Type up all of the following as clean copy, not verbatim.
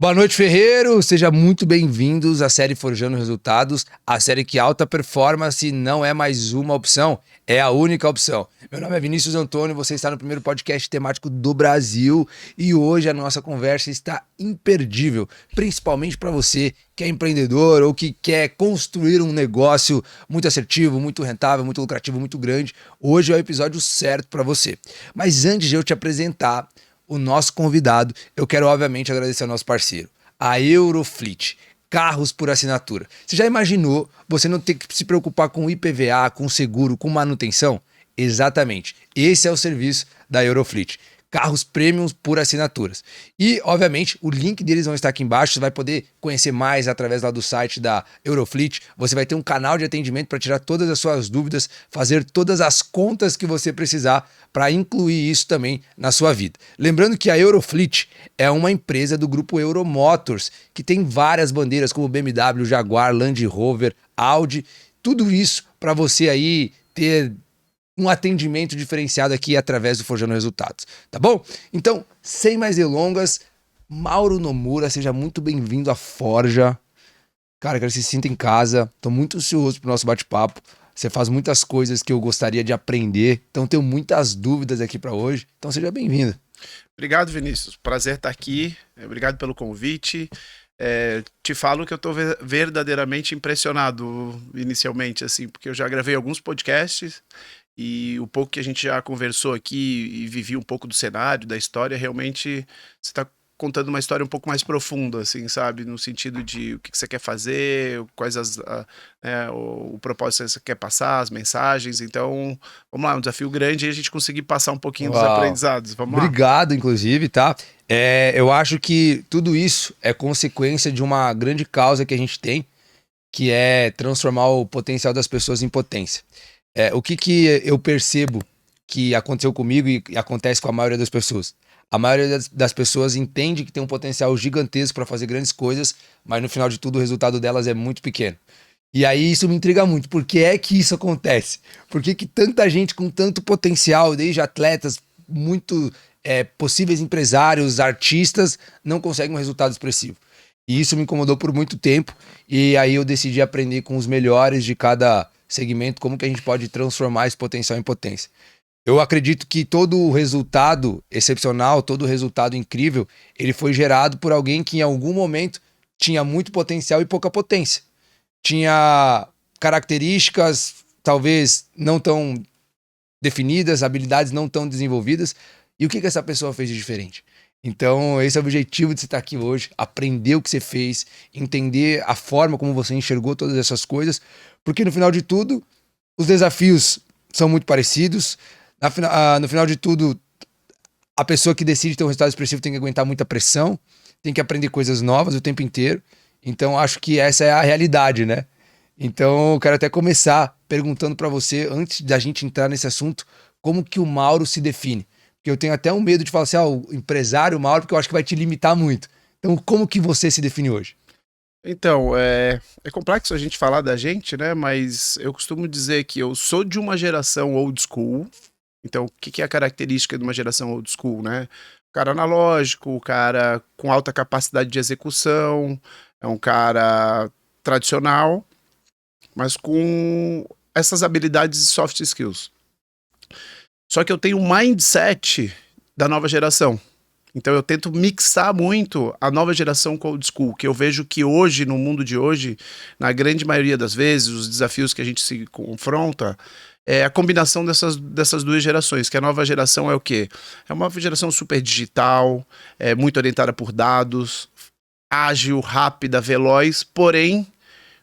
Boa noite, Ferreiro! Seja muito bem-vindos à série Forjando Resultados, a série que alta performance não é mais uma opção, é a única opção. Meu nome é Vinícius Antônio, você está no primeiro podcast temático do Brasil e hoje a nossa conversa está imperdível, principalmente para você que é empreendedor ou que quer construir um negócio muito assertivo, muito rentável, muito lucrativo, muito grande. Hoje é o episódio certo para você. Mas antes de eu te apresentar o nosso convidado, eu quero obviamente agradecer ao nosso parceiro, a Eurofleet, carros por assinatura. Você já imaginou você não ter que se preocupar com IPVA, com seguro, com manutenção? Exatamente, esse é o serviço da Eurofleet. Carros premiums por assinaturas. E, obviamente, o link deles vão estar aqui embaixo. Você vai poder conhecer mais através lá do site da Eurofleet. Você vai ter um canal de atendimento para tirar todas as suas dúvidas, fazer todas as contas que você precisar para incluir isso também na sua vida. Lembrando que a Eurofleet é uma empresa do grupo Euromotors, que tem várias bandeiras como BMW, Jaguar, Land Rover, Audi. Tudo isso para você aí ter um atendimento diferenciado aqui através do Forjando Resultados, tá bom? Então, sem mais delongas, Mauro Nomura, seja muito bem-vindo à Forja. Cara, quero que você se sinta em casa, tô muito ansioso pro nosso bate-papo. Você faz muitas coisas que eu gostaria de aprender, então tenho muitas dúvidas aqui para hoje, então seja bem-vindo. Obrigado, Vinícius. Prazer estar aqui, obrigado pelo convite. Te falo que eu tô verdadeiramente impressionado inicialmente, assim, porque eu já gravei alguns podcasts e o pouco que a gente já conversou aqui e vivi um pouco do cenário, da história, realmente você está contando uma história um pouco mais profunda, assim, sabe? No sentido de o que você quer fazer, quais o propósito que você quer passar, as mensagens. Então, vamos lá, um desafio grande e a gente conseguir passar um pouquinho dos aprendizados. Vamos lá. Obrigado, inclusive, tá? Eu acho que tudo isso é consequência de uma grande causa que a gente tem, que é transformar o potencial das pessoas em potência. O que eu percebo que aconteceu comigo e acontece com a maioria das pessoas? A maioria das pessoas entende que tem um potencial gigantesco para fazer grandes coisas, mas no final de tudo o resultado delas é muito pequeno. E aí isso me intriga muito. Por que é que isso acontece? Por que tanta gente com tanto potencial, desde atletas, muito possíveis empresários, artistas, não conseguem um resultado expressivo? E isso me incomodou por muito tempo. E aí eu decidi aprender com os melhores de cada segmento como que a gente pode transformar esse potencial em potência. Eu acredito que todo o resultado excepcional, todo o resultado incrível, ele foi gerado por alguém que em algum momento tinha muito potencial e pouca potência. Tinha características talvez não tão definidas, habilidades não tão desenvolvidas. E o que essa pessoa fez de diferente? Então, esse é o objetivo de você estar aqui hoje, aprender o que você fez, entender a forma como você enxergou todas essas coisas, porque no final de tudo, os desafios são muito parecidos. No final de tudo, a pessoa que decide ter um resultado expressivo tem que aguentar muita pressão, tem que aprender coisas novas o tempo inteiro. Então, acho que essa é a realidade, né? Então, eu quero até começar perguntando para você, antes da gente entrar nesse assunto, como que o Mauro se define? Porque eu tenho até um medo de falar assim, o empresário Mauro, porque eu acho que vai te limitar muito. Então, como que você se define hoje? Então, é complexo a gente falar da gente, né? Mas eu costumo dizer que eu sou de uma geração old school. Então, o que é a característica de uma geração old school, né? O cara analógico, o cara com alta capacidade de execução, é um cara tradicional, mas com essas habilidades de soft skills. Só que eu tenho um mindset da nova geração. Então eu tento mixar muito a nova geração com o old school, que eu vejo que hoje, no mundo de hoje, na grande maioria das vezes, os desafios que a gente se confronta, é a combinação dessas duas gerações, que a nova geração é o quê? É uma geração super digital, muito orientada por dados, ágil, rápida, veloz, porém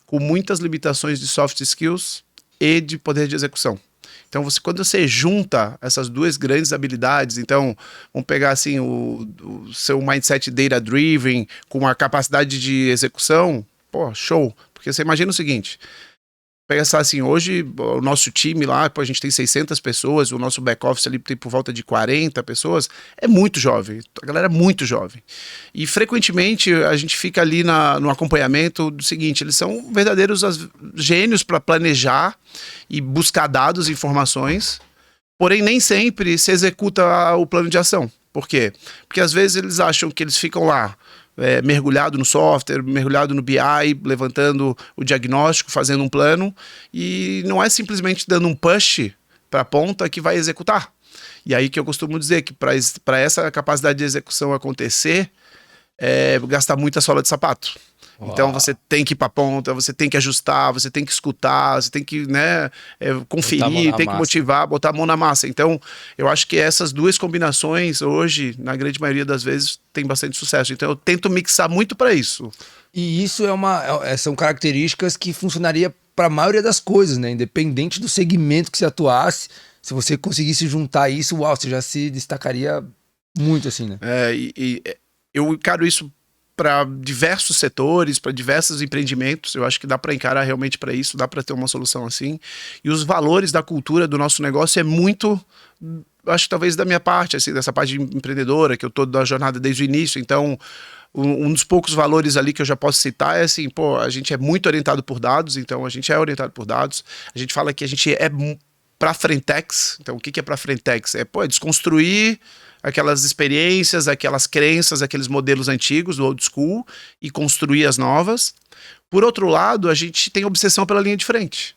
com muitas limitações de soft skills e de poder de execução. Então, quando você junta essas duas grandes habilidades, então, vamos pegar assim o seu mindset data-driven com a capacidade de execução, pô, show. Porque você imagina o seguinte, pensar assim, hoje o nosso time lá, a gente tem 600 pessoas, o nosso back-office ali tem por volta de 40 pessoas, é muito jovem, a galera é muito jovem. E frequentemente a gente fica ali no acompanhamento do seguinte, eles são verdadeiros gênios para planejar e buscar dados e informações, porém nem sempre se executa o plano de ação. Por quê? Porque às vezes eles acham que eles ficam lá mergulhado no software, mergulhado no BI, levantando o diagnóstico, fazendo um plano, e não é simplesmente dando um push para a ponta que vai executar. E aí que eu costumo dizer que para essa capacidade de execução acontecer, gastar muita sola de sapato. Uau. Então você tem que ir para a ponta, você tem que ajustar, você tem que escutar, você tem que, né, conferir, tem que motivar, botar a mão na massa. Então eu acho que essas duas combinações hoje, na grande maioria das vezes, tem bastante sucesso. Então eu tento mixar muito para isso. E isso são características que funcionaria para a maioria das coisas, né? Independente do segmento que você atuasse, se você conseguisse juntar isso, uau, você já se destacaria muito assim, né? Eu encaro isso para diversos setores, para diversos empreendimentos. Eu acho que dá para encarar realmente para isso, dá para ter uma solução assim. E os valores da cultura do nosso negócio é muito, acho que talvez da minha parte, assim, dessa parte empreendedora, que eu tô da jornada desde o início. Então, um dos poucos valores ali que eu já posso citar é assim, pô, a gente é muito orientado por dados, então a gente é orientado por dados. A gente fala que a gente é para Frentex. Então, o que é para Frentex? É desconstruir aquelas experiências, aquelas crenças, aqueles modelos antigos do old school e construir as novas. Por outro lado, a gente tem obsessão pela linha de frente.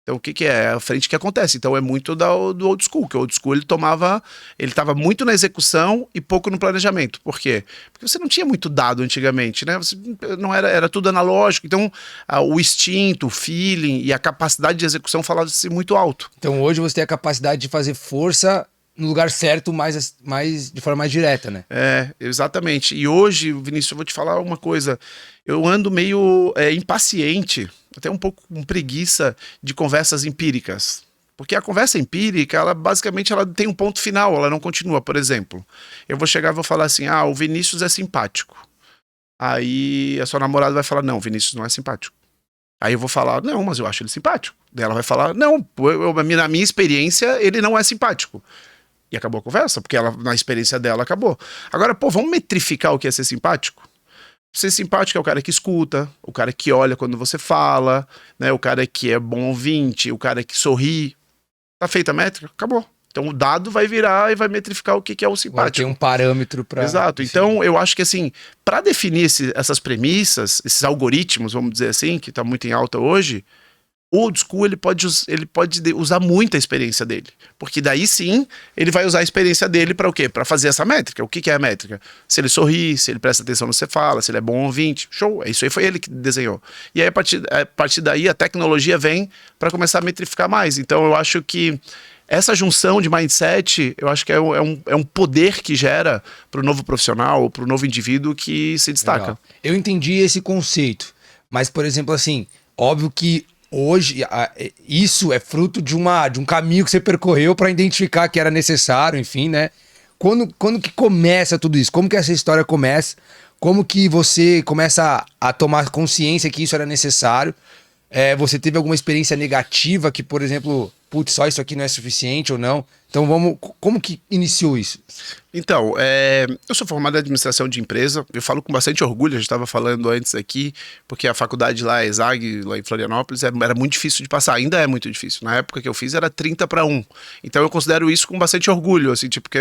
Então, o que é a frente que acontece? Então, é muito do old school, que o old school ele estava muito na execução e pouco no planejamento. Por quê? Porque você não tinha muito dado antigamente, né? Você não era tudo analógico. Então, o instinto, o feeling e a capacidade de execução falavam-se muito alto. Então, hoje você tem a capacidade de fazer força no lugar certo, de forma mais direta, né? Exatamente. E hoje, Vinícius, eu vou te falar uma coisa. Eu ando meio impaciente, até um pouco com preguiça de conversas empíricas. Porque a conversa empírica, ela basicamente tem um ponto final, ela não continua. Por exemplo, eu vou chegar e vou falar assim, o Vinícius é simpático. Aí a sua namorada vai falar, não, o Vinícius não é simpático. Aí eu vou falar, não, mas eu acho ele simpático. Daí ela vai falar, não, na minha experiência, ele não é simpático. E acabou a conversa, porque na experiência dela acabou. Agora, vamos metrificar o que é ser simpático? Ser simpático é o cara que escuta, o cara que olha quando você fala, né? O cara que é bom ouvinte, o cara que sorri. Tá feita a métrica? Acabou. Então o dado vai virar e vai metrificar o que é o simpático. Agora tem um parâmetro para... Exato. Então eu acho que assim, para definir essas premissas, esses algoritmos, vamos dizer assim, que tá muito em alta hoje, o old school ele pode usar muito a experiência dele. Porque daí sim, ele vai usar a experiência dele para o quê? Para fazer essa métrica. O que é a métrica? Se ele sorri, se ele presta atenção no que você fala, se ele é bom ouvinte. Show! Isso aí foi ele que desenhou. E aí, a partir daí, a tecnologia vem para começar a metrificar mais. Então, eu acho que essa junção de mindset, eu acho que é um poder que gera para o novo profissional, para o novo indivíduo que se destaca. Legal. Eu entendi esse conceito. Mas, por exemplo, assim, óbvio que hoje, isso é fruto de um caminho que você percorreu para identificar que era necessário, enfim, né? Quando que começa tudo isso? Como que essa história começa? Como que você começa a tomar consciência que isso era necessário? Você teve alguma experiência negativa que, por exemplo, putz, só isso aqui não é suficiente ou não? Então como que iniciou isso? Então, eu sou formado em administração de empresa, eu falo com bastante orgulho, a gente estava falando antes aqui, porque a faculdade lá, a ESAG, lá em Florianópolis, era muito difícil de passar, ainda é muito difícil. Na época que eu fiz era 30-1. Então eu considero isso com bastante orgulho, assim, tipo, porque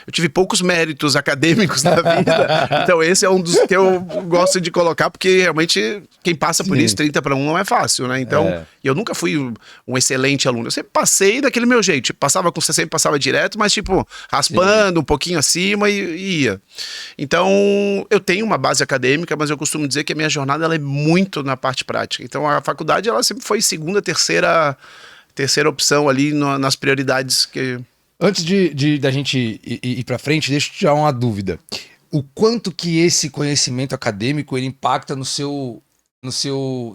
eu tive poucos méritos acadêmicos na vida, então esse é um dos que eu gosto de colocar, porque realmente quem passa por isso, 30-1 não é fácil, né? Então, eu nunca fui um excelente aluno, eu sempre passei daquele meu jeito, tipo, você sempre passava direto, mas tipo, raspando um pouquinho acima e ia. Então, eu tenho uma base acadêmica, mas eu costumo dizer que a minha jornada ela é muito na parte prática. Então, a faculdade ela sempre foi segunda, terceira opção ali nas prioridades que... Antes da gente ir para frente, deixa eu te tirar uma dúvida. O quanto que esse conhecimento acadêmico ele impacta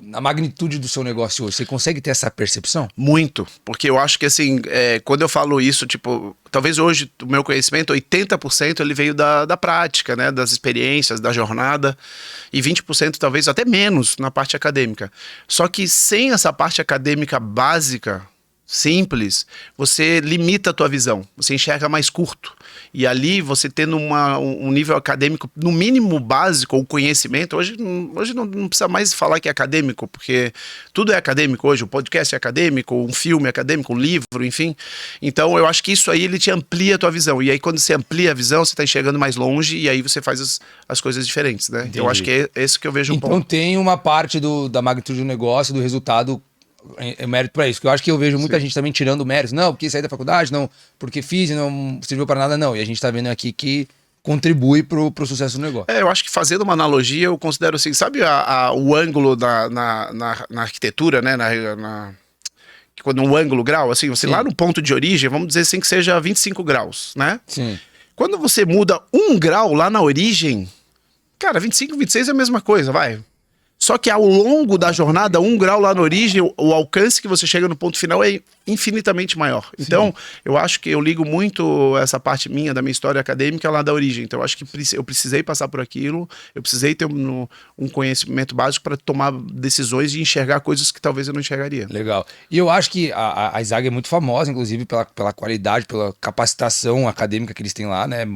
na magnitude do seu negócio hoje? Você consegue ter essa percepção? Muito, porque eu acho que assim, quando eu falo isso, tipo, talvez hoje o meu conhecimento, 80% ele veio da prática, né, das experiências, da jornada, e 20% talvez até menos na parte acadêmica. Só que sem essa parte acadêmica básica, simples, você limita a tua visão, você enxerga mais curto. E ali, você tendo um nível acadêmico, no mínimo básico, ou conhecimento, hoje não precisa mais falar que é acadêmico, porque tudo é acadêmico hoje, o podcast é acadêmico, um filme é acadêmico, um livro, enfim. Então, eu acho que isso aí, ele te amplia a tua visão. E aí, quando você amplia a visão, você está enxergando mais longe, e aí você faz as coisas diferentes, né? Entendi. Eu acho que é esse que eu vejo um Então ponto. tem uma parte da magnitude do negócio, do resultado, é mérito para isso. Que eu acho que eu vejo muita gente também tirando o mérito. Não, porque saí da faculdade, não, porque fiz e não serviu para nada, não. E a gente tá vendo aqui que contribui pro sucesso do negócio. Eu acho que fazendo uma analogia, eu considero assim, sabe o ângulo na arquitetura, né? Quando um ângulo grau, assim, você lá no ponto de origem, vamos dizer assim que seja 25 graus, né? Sim. Quando você muda 1 grau lá na origem, cara, 25, 26 é a mesma coisa, vai. Só que ao longo da jornada, 1 grau lá na origem, o alcance que você chega no ponto final é infinitamente maior. Então, eu acho que eu ligo muito essa parte da minha história acadêmica lá da origem. Então, eu acho que eu precisei passar por aquilo, eu precisei ter um conhecimento básico para tomar decisões e enxergar coisas que talvez eu não enxergaria. Legal. E eu acho que a ESAG é muito famosa, inclusive, pela qualidade, pela capacitação acadêmica que eles têm lá, né?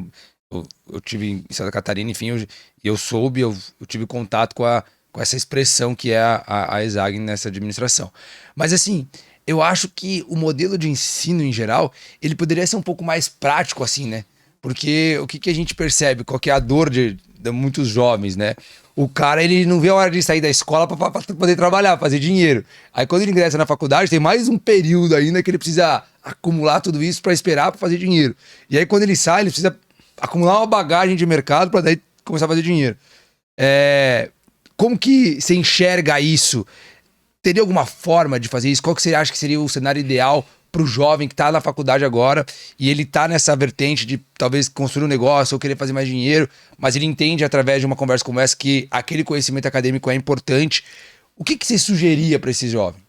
Eu tive em Santa Catarina, enfim, eu soube, eu tive contato com essa expressão que é a ESAG nessa administração. Mas assim, eu acho que o modelo de ensino em geral, ele poderia ser um pouco mais prático assim, né? Porque o que a gente percebe, qual que é a dor de muitos jovens, né? O cara, ele não vê a hora de sair da escola para poder trabalhar, fazer dinheiro. Aí quando ele ingressa na faculdade, tem mais um período ainda que ele precisa acumular tudo isso para esperar para fazer dinheiro. E aí quando ele sai, ele precisa acumular uma bagagem de mercado para daí começar a fazer dinheiro. Como que você enxerga isso? Teria alguma forma de fazer isso? Qual que você acha que seria o cenário ideal para o jovem que está na faculdade agora e ele está nessa vertente de talvez construir um negócio ou querer fazer mais dinheiro, mas ele entende através de uma conversa como essa que aquele conhecimento acadêmico é importante. O que você sugeria para esse jovem?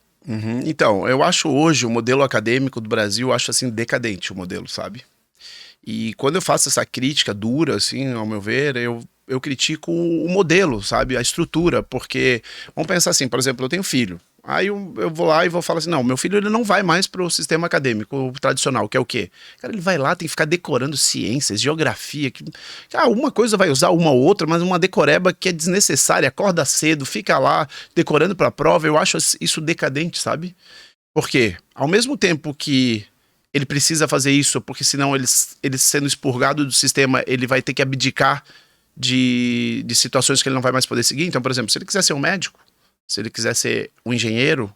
Então, eu acho hoje o modelo acadêmico do Brasil, eu acho assim, decadente o modelo, sabe? E quando eu faço essa crítica dura, assim, ao meu ver, eu critico o modelo, sabe? A estrutura, porque, vamos pensar assim, por exemplo, eu tenho filho. Aí eu vou lá e vou falar assim, não, meu filho ele não vai mais pro sistema acadêmico tradicional, que é o quê? Cara, ele vai lá, tem que ficar decorando ciências, geografia, uma coisa vai usar uma ou outra, mas uma decoreba que é desnecessária, acorda cedo, fica lá decorando pra prova, eu acho isso decadente, sabe? Por quê? Ao mesmo tempo que ele precisa fazer isso, porque senão ele sendo expurgado do sistema, ele vai ter que abdicar de situações que ele não vai mais poder seguir. Então, por exemplo, se ele quiser ser um médico, se ele quiser ser um engenheiro,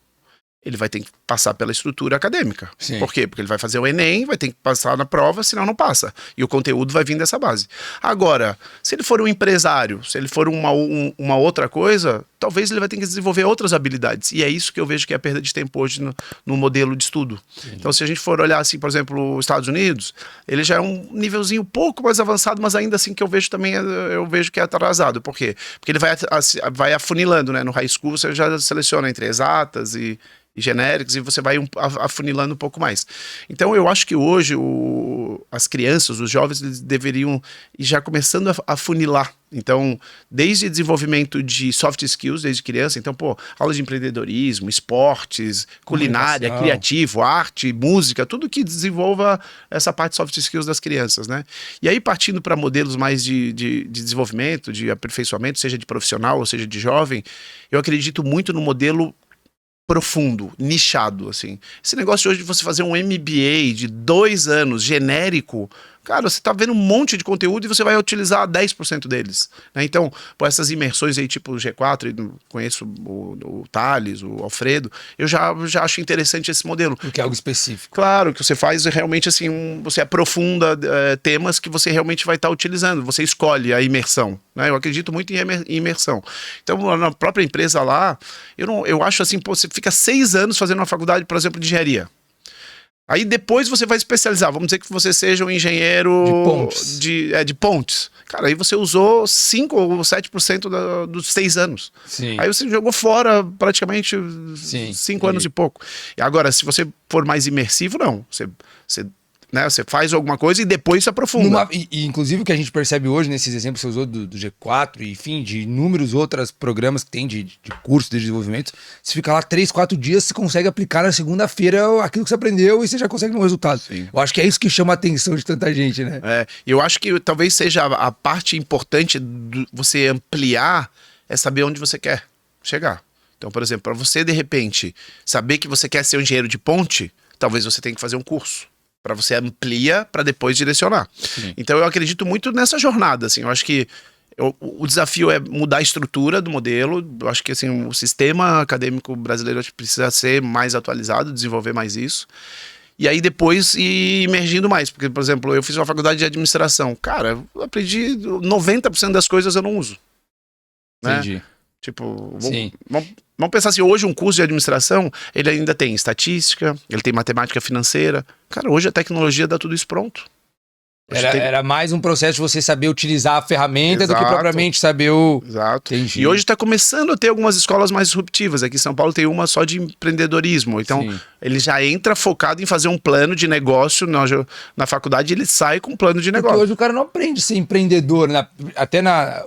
ele vai ter que passar pela estrutura acadêmica. Sim. Por quê? Porque ele vai fazer o Enem, vai ter que passar na prova, senão não passa. E o conteúdo vai vir dessa base. Agora, se ele for um empresário, se ele for uma outra coisa, talvez ele vai ter que desenvolver outras habilidades. E é isso que eu vejo que é a perda de tempo hoje no modelo de estudo. Entendi. Então, se a gente for olhar assim, por exemplo, os Estados Unidos, ele já é um nívelzinho um pouco mais avançado, mas ainda assim que eu vejo também, eu vejo que é atrasado. Por quê? Porque ele vai afunilando, né? No high school você já seleciona entre exatas e genéricos, e você vai afunilando um pouco mais. Então eu acho que hoje as crianças, os jovens, eles deveriam ir já começando a afunilar. Então, desde desenvolvimento de soft skills, desde criança, então, aulas de empreendedorismo, esportes, culinária, criativo, arte, música, tudo que desenvolva essa parte de soft skills das crianças, né? E aí, partindo para modelos mais de desenvolvimento, de aperfeiçoamento, seja de profissional ou seja de jovem, eu acredito muito no modelo profundo, nichado, assim. Esse negócio hoje de você fazer um MBA de 2 anos, genérico, cara, você tá vendo um monte de conteúdo e você vai utilizar 10% deles, né? Então, essas imersões aí, tipo o G4, conheço o Thales, o Alfredo, eu já acho interessante esse modelo. Porque é algo específico. Claro, que você faz realmente assim, você aprofunda temas que você realmente vai estar utilizando, você escolhe a imersão, né? Eu acredito muito em imersão. Então, na própria empresa lá, eu acho assim, você fica 6 anos fazendo uma faculdade, por exemplo, de engenharia. Aí depois você vai especializar. Vamos dizer que você seja um engenheiro de pontes. Cara, aí você usou 5 ou 7% dos 6 anos. Sim. Aí você jogou fora praticamente 5 anos e pouco. E agora, se você for mais imersivo, não. Você né? Você faz alguma coisa e depois se aprofunda. Inclusive o que a gente percebe hoje nesses exemplos que você usou do G4, e, enfim, de inúmeros outros programas que tem de curso de desenvolvimento, você fica lá 3, 4 dias, você consegue aplicar na segunda-feira aquilo que você aprendeu e você já consegue um resultado. Sim. Eu acho que é isso que chama a atenção de tanta gente, né? Eu acho que talvez seja a parte importante você ampliar é saber onde você quer chegar. Então, por exemplo, para você, de repente, saber que você quer ser um engenheiro de ponte, talvez você tenha que fazer um curso. Para você amplia para depois direcionar. Sim. Então, eu acredito muito nessa jornada. Assim, eu acho que o desafio é mudar a estrutura do modelo. Eu acho que assim, o sistema acadêmico brasileiro precisa ser mais atualizado, desenvolver mais isso. E aí depois ir emergindo mais. Porque, por exemplo, eu fiz uma faculdade de administração. Cara, eu aprendi 90% das coisas eu não uso. Né? Entendi. Tipo, vamos pensar assim, hoje um curso de administração, ele ainda tem estatística, ele tem matemática financeira. Cara, hoje a tecnologia dá tudo isso pronto. Era mais um processo de você saber utilizar a ferramenta do que propriamente saber o... Exato. Entendi. E hoje está começando a ter algumas escolas mais disruptivas. Aqui em São Paulo tem uma só de empreendedorismo. Então, ele já entra focado em fazer um plano de negócio. Na faculdade, ele sai com um plano de negócio. Porque hoje o cara não aprende a ser empreendedor.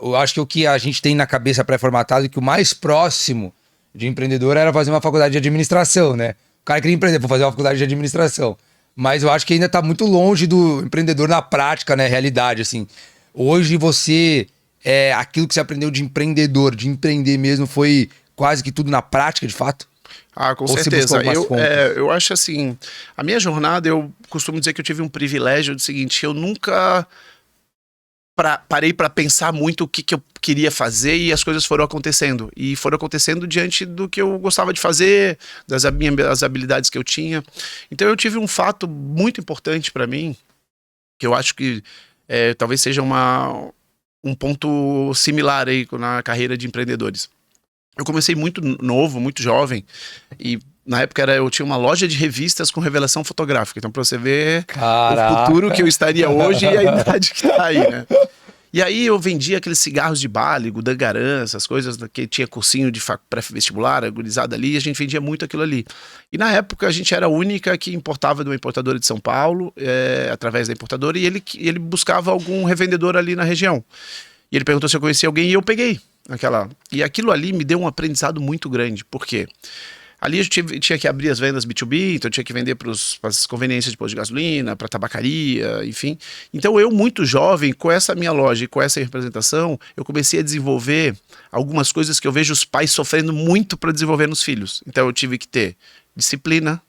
Eu acho que o que a gente tem na cabeça pré-formatado é que o mais próximo de empreendedor era fazer uma faculdade de administração, né? O cara queria empreender, vou fazer uma faculdade de administração. Mas eu acho que ainda está muito longe do empreendedor na prática, né? Realidade, assim. Hoje aquilo que você aprendeu de empreendedor, de empreender mesmo, foi quase que tudo na prática, de fato? Ah, com certeza. Eu acho assim, a minha jornada, eu costumo dizer que eu tive um privilégio do seguinte, eu nunca parei para pensar muito o que eu queria fazer e as coisas foram acontecendo. E foram acontecendo diante do que eu gostava de fazer, das habilidades que eu tinha. Então eu tive um fato muito importante para mim, que eu acho que talvez seja um ponto similar aí na carreira de empreendedores. Eu comecei muito novo, muito jovem, e na época eu tinha uma loja de revistas com revelação fotográfica. Então, pra você ver o futuro que eu estaria hoje e a idade que tá aí, né? E aí eu vendia aqueles cigarros de Bali, Dangarã, essas coisas que tinha cursinho de pré-vestibular, agonizado ali, e a gente vendia muito aquilo ali. E na época a gente era a única que importava de uma importadora de São Paulo, através da importadora, e ele buscava algum revendedor ali na região. E ele perguntou se eu conhecia alguém e eu peguei E aquilo ali me deu um aprendizado muito grande. Por quê? Ali eu tinha que abrir as vendas B2B, então eu tinha que vender para as conveniências de posto de gasolina, para tabacaria, enfim. Então eu, muito jovem, com essa minha loja e com essa representação, eu comecei a desenvolver algumas coisas que eu vejo os pais sofrendo muito para desenvolver nos filhos. Então eu tive que ter disciplina,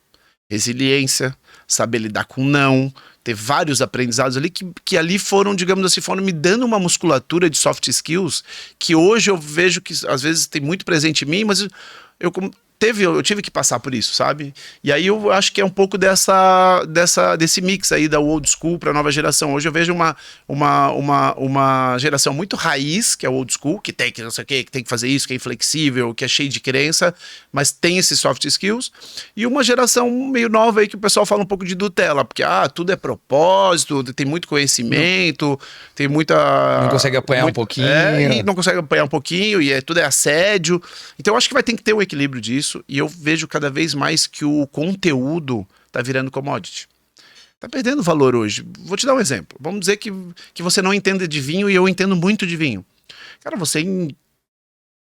resiliência, saber lidar com não, ter vários aprendizados ali que ali foram, digamos assim, foram me dando uma musculatura de soft skills que hoje eu vejo que às vezes tem muito presente em mim, mas eu tive que passar por isso, sabe? E aí eu acho que é um pouco desse mix aí da old school para a nova geração. Hoje eu vejo uma geração muito raiz, que é o old school, que tem que não sei o quê, que tem que fazer isso, que é inflexível, que é cheio de crença, mas tem esses soft skills. E uma geração meio nova aí que o pessoal fala um pouco de Nutella, porque tudo é propósito, tem muito conhecimento, tem muita... Não consegue apanhar um pouquinho. E não consegue apanhar um pouquinho, e tudo é assédio. Então eu acho que vai ter que ter um equilíbrio disso. E eu vejo cada vez mais que o conteúdo tá virando commodity. Tá perdendo valor hoje. Vou te dar um exemplo. Vamos dizer que você não entende de vinho e eu entendo muito de vinho. Cara, você em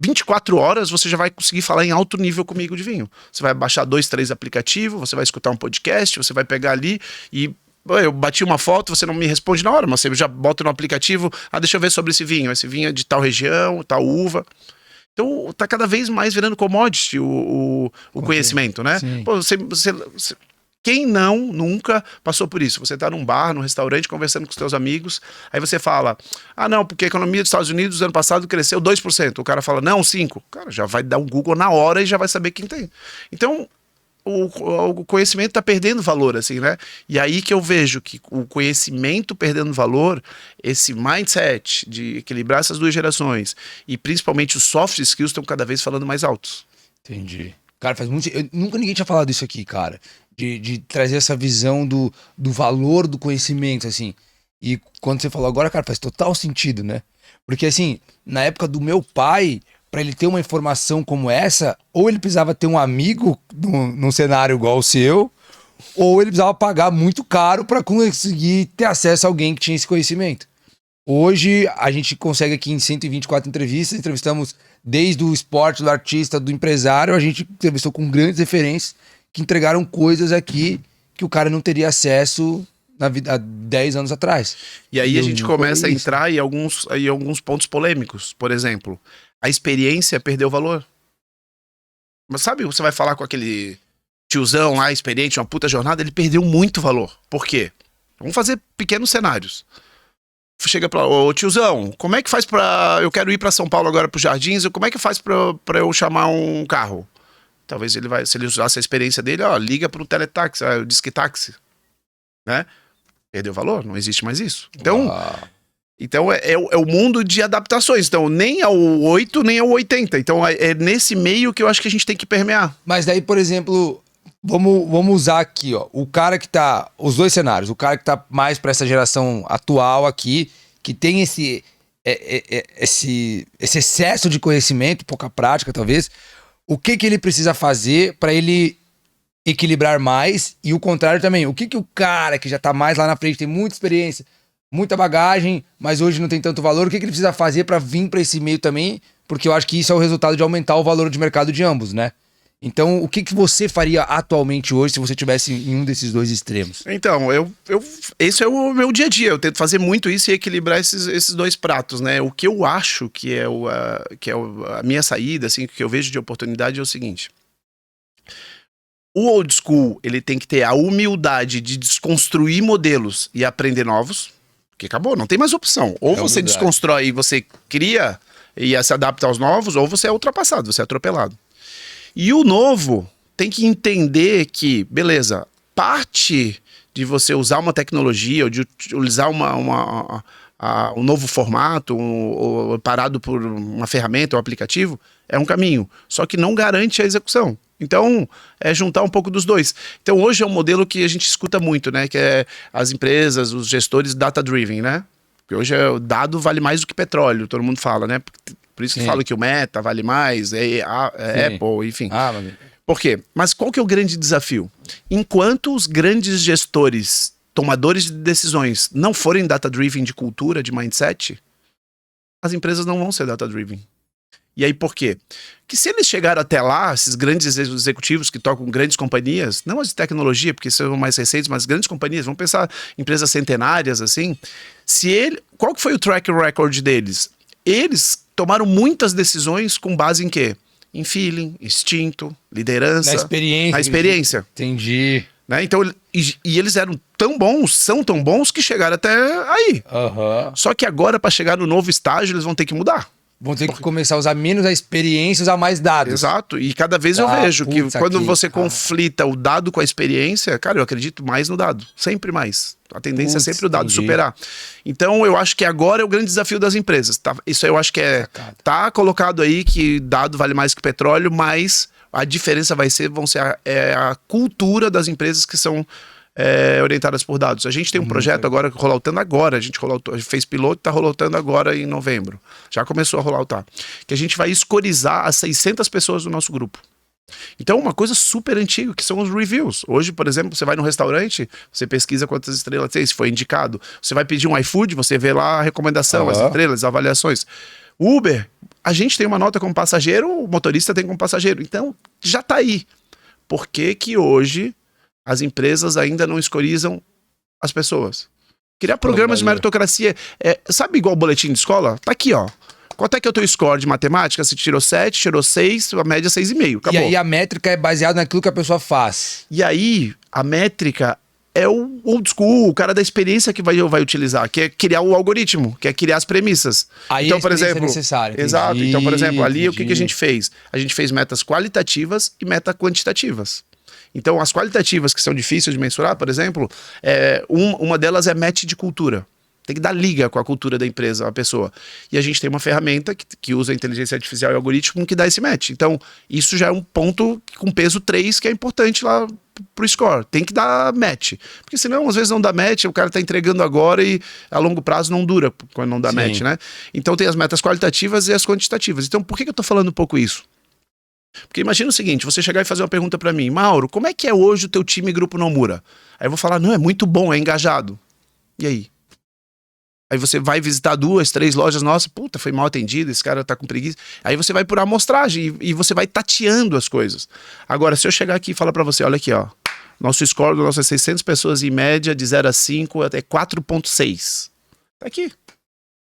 24 horas você já vai conseguir falar em alto nível comigo de vinho. Você vai baixar 2, 3 aplicativos, você vai escutar um podcast, você vai pegar ali e... Eu bati uma foto, você não me responde na hora, mas você já bota no aplicativo, deixa eu ver sobre esse vinho é de tal região, tal uva... Então, tá cada vez mais virando commodity o conhecimento, né? Pô, quem nunca passou por isso? Você tá num bar, num restaurante, conversando com os seus amigos, aí você fala, não, porque a economia dos Estados Unidos, ano passado, cresceu 2%. O cara fala, não, 5%. Cara, já vai dar um Google na hora e já vai saber quem tem. Então, o conhecimento está perdendo valor, assim, né? E aí que eu vejo que o conhecimento perdendo valor, esse mindset de equilibrar essas duas gerações e principalmente os soft skills estão cada vez falando mais altos. Entendi. Cara, faz muito... nunca ninguém tinha falado isso aqui, cara. De trazer essa visão do valor do conhecimento, assim. E quando você falou agora, cara, faz total sentido, né? Porque, assim, na época do meu pai... Para ele ter uma informação como essa, ou ele precisava ter um amigo num cenário igual o seu, ou ele precisava pagar muito caro para conseguir ter acesso a alguém que tinha esse conhecimento. Hoje, a gente consegue aqui em 124 entrevistas, entrevistamos desde o esporte, do artista, do empresário, a gente entrevistou com grandes referências que entregaram coisas aqui que o cara não teria acesso na vida há 10 anos atrás. E aí a gente começa a entrar em alguns pontos polêmicos. Por exemplo, a experiência perdeu valor. Mas sabe, você vai falar com aquele tiozão lá, experiente, uma puta jornada, ele perdeu muito valor. Por quê? Vamos fazer pequenos cenários. Chega pra, ô tiozão, como é que faz pra... Eu quero ir pra São Paulo agora pros Jardins, como é que faz pra eu chamar um carro? Talvez ele vai, se ele usasse a experiência dele, ó, liga pro teletaxi, o disque táxi, né? Perdeu valor, não existe mais isso. Então é o mundo de adaptações. Então, nem ao 8, nem ao 80. Então, é nesse meio que eu acho que a gente tem que permear. Mas daí, por exemplo, vamos usar aqui, ó, o cara que tá... Os dois cenários. O cara que tá mais pra essa geração atual aqui, que tem esse excesso de conhecimento, pouca prática, talvez. O que ele precisa fazer pra ele equilibrar mais? E o contrário também. O que o cara que já tá mais lá na frente, tem muita experiência, muita bagagem, mas hoje não tem tanto valor, o que ele precisa fazer para vir para esse meio também? Porque eu acho que isso é o resultado de aumentar o valor de mercado de ambos, né? Então, o que você faria atualmente hoje se você tivesse em um desses dois extremos? Então, esse é o meu dia a dia. Eu tento fazer muito isso e equilibrar esses dois pratos, né? O que eu acho que é a minha saída, assim, que eu vejo de oportunidade é o seguinte. O old school, ele tem que ter a humildade de desconstruir modelos e aprender novos. Porque acabou, não tem mais opção. Ou você desconstrói e você cria e se adapta aos novos, ou você é ultrapassado, você é atropelado. E o novo tem que entender que, beleza, parte de você usar uma tecnologia ou de utilizar um novo formato, ou parado por uma ferramenta ou aplicativo, é um caminho. Só que não garante a execução. Então, é juntar um pouco dos dois. Então, hoje é um modelo que a gente escuta muito, né? Que é as empresas, os gestores data-driven, né? Porque hoje o dado vale mais do que petróleo, todo mundo fala, né? Por isso que fala que o Meta vale mais, Apple, enfim. Por quê? Mas qual que é o grande desafio? Enquanto os grandes gestores, tomadores de decisões, não forem data-driven de cultura, de mindset, as empresas não vão ser data-driven. E aí por quê? Que se eles chegaram até lá, esses grandes executivos que tocam grandes companhias, não as de tecnologia, porque são mais recentes, mas grandes companhias, vamos pensar em empresas centenárias, assim, qual que foi o track record deles? Eles tomaram muitas decisões com base em quê? Em feeling, instinto, liderança. Na experiência. Entendi. Né? Então, e eles eram tão bons, são tão bons que chegaram até aí. Só que agora, para chegar no novo estágio, eles vão ter que mudar. Vão ter que começar a usar menos a experiência, usar mais dados. Exato, e cada vez eu vejo que quando você conflita o dado com a experiência, cara, eu acredito mais no dado, sempre mais. A tendência é sempre o dado superar. Então eu acho que agora é o grande desafio das empresas. Tá? Isso eu acho que tá colocado aí que dado vale mais que petróleo, mas a diferença vão ser a cultura das empresas que são orientadas por dados. A gente tem um projeto agora rolando agora, a gente fez piloto e está rolando agora em novembro. Já começou a rolar, que a gente vai scorizar as 600 pessoas do nosso grupo. Então, uma coisa super antiga, que são os reviews. Hoje, por exemplo, você vai no restaurante, você pesquisa quantas estrelas tem, se foi indicado. Você vai pedir um iFood, você vê lá a recomendação, as estrelas, as avaliações. Uber, a gente tem uma nota como passageiro, o motorista tem como passageiro. Então, já está aí. Por que hoje as empresas ainda não escorizam as pessoas? Criar programas de meritocracia. Sabe igual o boletim de escola? Tá aqui, ó. Quanto é que é o teu score de matemática? Se tirou 7, tirou 6, a média é 6,5. Acabou. E aí a métrica é baseada naquilo que a pessoa faz. E aí a métrica é o old school, o cara da experiência que vai utilizar, que é criar o algoritmo, que é criar as premissas. Aí então, por exemplo, é necessário. Exato. Então, por exemplo, ali o que a gente fez? A gente fez metas qualitativas e metas quantitativas. Então, as qualitativas que são difíceis de mensurar, por exemplo, uma delas é match de cultura. Tem que dar liga com a cultura da empresa, a pessoa. E a gente tem uma ferramenta que usa a inteligência artificial e algoritmo que dá esse match. Então, isso já é um ponto com peso 3 que é importante lá pro score. Tem que dar match. Porque senão, às vezes, não dá match, o cara tá entregando agora e a longo prazo não dura quando não dá match, né? Então, tem as metas qualitativas e as quantitativas. Então, por que eu tô falando um pouco isso? Porque imagina o seguinte, você chegar e fazer uma pergunta pra mim, Mauro, como é que é hoje o teu time Grupo Nomura? Aí eu vou falar, não, é muito bom, é engajado. E aí? Aí você vai visitar 2, 3 lojas, nossa, puta, foi mal atendido, esse cara tá com preguiça. Aí você vai por amostragem e você vai tateando as coisas. Agora, se eu chegar aqui e falar pra você, olha aqui, ó, nosso score das nossas 600 pessoas em média de 0 a 5 até 4,6. Tá aqui.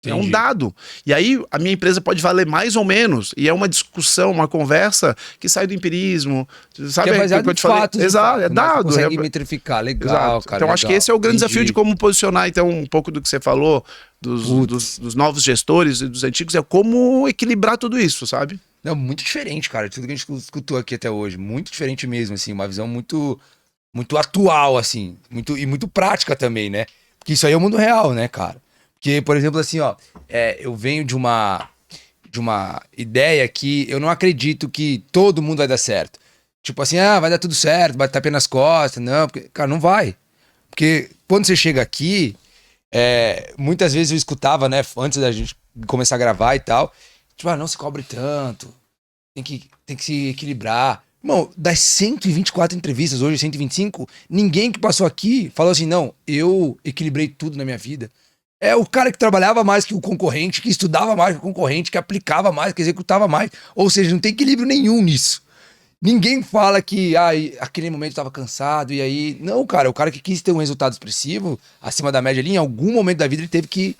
É um dado. E aí a minha empresa pode valer mais ou menos. E é uma discussão, uma conversa que sai do empirismo. Sabe? Que é baseado em fatos. Exato, é dado. Consegue metrificar. Legal, exato. cara. Então legal. acho que esse é o grande desafio de como posicionar. Então um pouco do que você falou dos novos gestores e dos antigos é como equilibrar tudo isso, sabe? Não, muito diferente, cara. Tudo que a gente escutou aqui até hoje. Muito diferente mesmo, assim. Uma visão muito atual, assim. Muito prática também, né? Porque isso aí é o mundo real, né, cara? Porque, por exemplo, assim, ó, eu venho de uma ideia que eu não acredito que todo mundo vai dar certo. Tipo assim, vai dar tudo certo, vai estar nas costas. Não, porque, cara, não vai. Porque quando você chega aqui, muitas vezes eu escutava, né, antes da gente começar a gravar e tal, tipo, não se cobre tanto, tem que se equilibrar. Irmão, das 124 entrevistas, hoje 125, ninguém que passou aqui falou assim, não, eu equilibrei tudo na minha vida. É o cara que trabalhava mais que o concorrente, que estudava mais que o concorrente, que aplicava mais, que executava mais. Ou seja, não tem equilíbrio nenhum nisso. Ninguém fala que aquele momento estava cansado e aí... Não, cara, o cara que quis ter um resultado expressivo, acima da média ali, em algum momento da vida ele teve que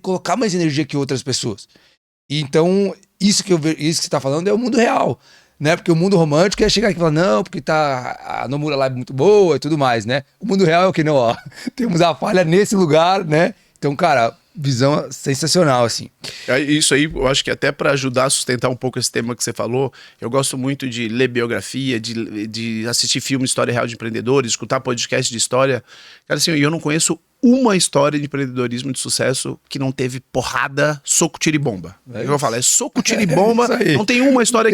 colocar mais energia que outras pessoas. E então, isso que você tá falando é o mundo real, né? Porque o mundo romântico é chegar aqui e falar, não, porque a Nomura lá é muito boa e tudo mais, né? O mundo real é o que não, ó. Temos a falha nesse lugar, né? Então, cara, visão sensacional, assim. Isso aí, eu acho que até para ajudar a sustentar um pouco esse tema que você falou, eu gosto muito de ler biografia, de assistir filme História Real de Empreendedores, escutar podcast de história. Cara, assim, eu não conheço uma história de empreendedorismo de sucesso que não teve porrada, soco, tiro e bomba. Eu falo, é soco, tiro e bomba. Não tem uma história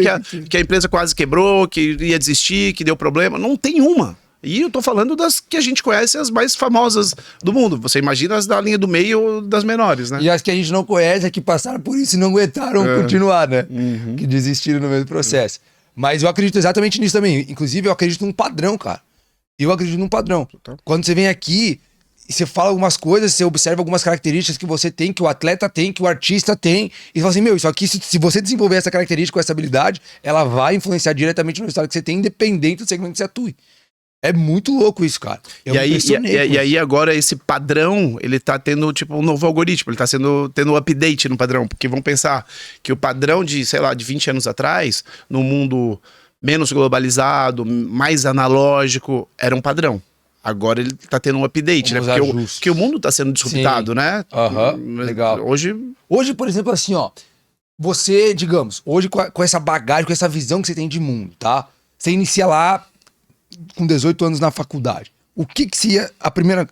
que a empresa quase quebrou, que ia desistir, que deu problema. Não tem uma. E eu tô falando das que a gente conhece, as mais famosas do mundo. Você imagina as da linha do meio ou das menores, né? E as que a gente não conhece é que passaram por isso e não aguentaram continuar, né? Uhum. Que desistiram no meio do processo. Mas eu acredito exatamente nisso também. Inclusive, eu acredito num padrão, cara. Eu acredito num padrão. Quando você vem aqui e você fala algumas coisas, você observa algumas características que você tem, que o atleta tem, que o artista tem, e você fala assim, meu, isso aqui, se você desenvolver essa característica, essa habilidade, ela vai influenciar diretamente no resultado que você tem, independente do segmento que você atue. É muito louco isso, cara. E aí agora esse padrão, ele tá tendo tipo um novo algoritmo, ele tá tendo um update no padrão, porque vamos pensar que o padrão de, sei lá, de 20 anos atrás, no mundo menos globalizado, mais analógico, era um padrão. Agora ele tá tendo um update, né? Porque o mundo tá sendo disruptado, né? Legal. Hoje, por exemplo, assim, ó, você, digamos, hoje com essa bagagem, com essa visão que você tem de mundo, tá? Você inicia lá com 18 anos na faculdade. O que seria a primeira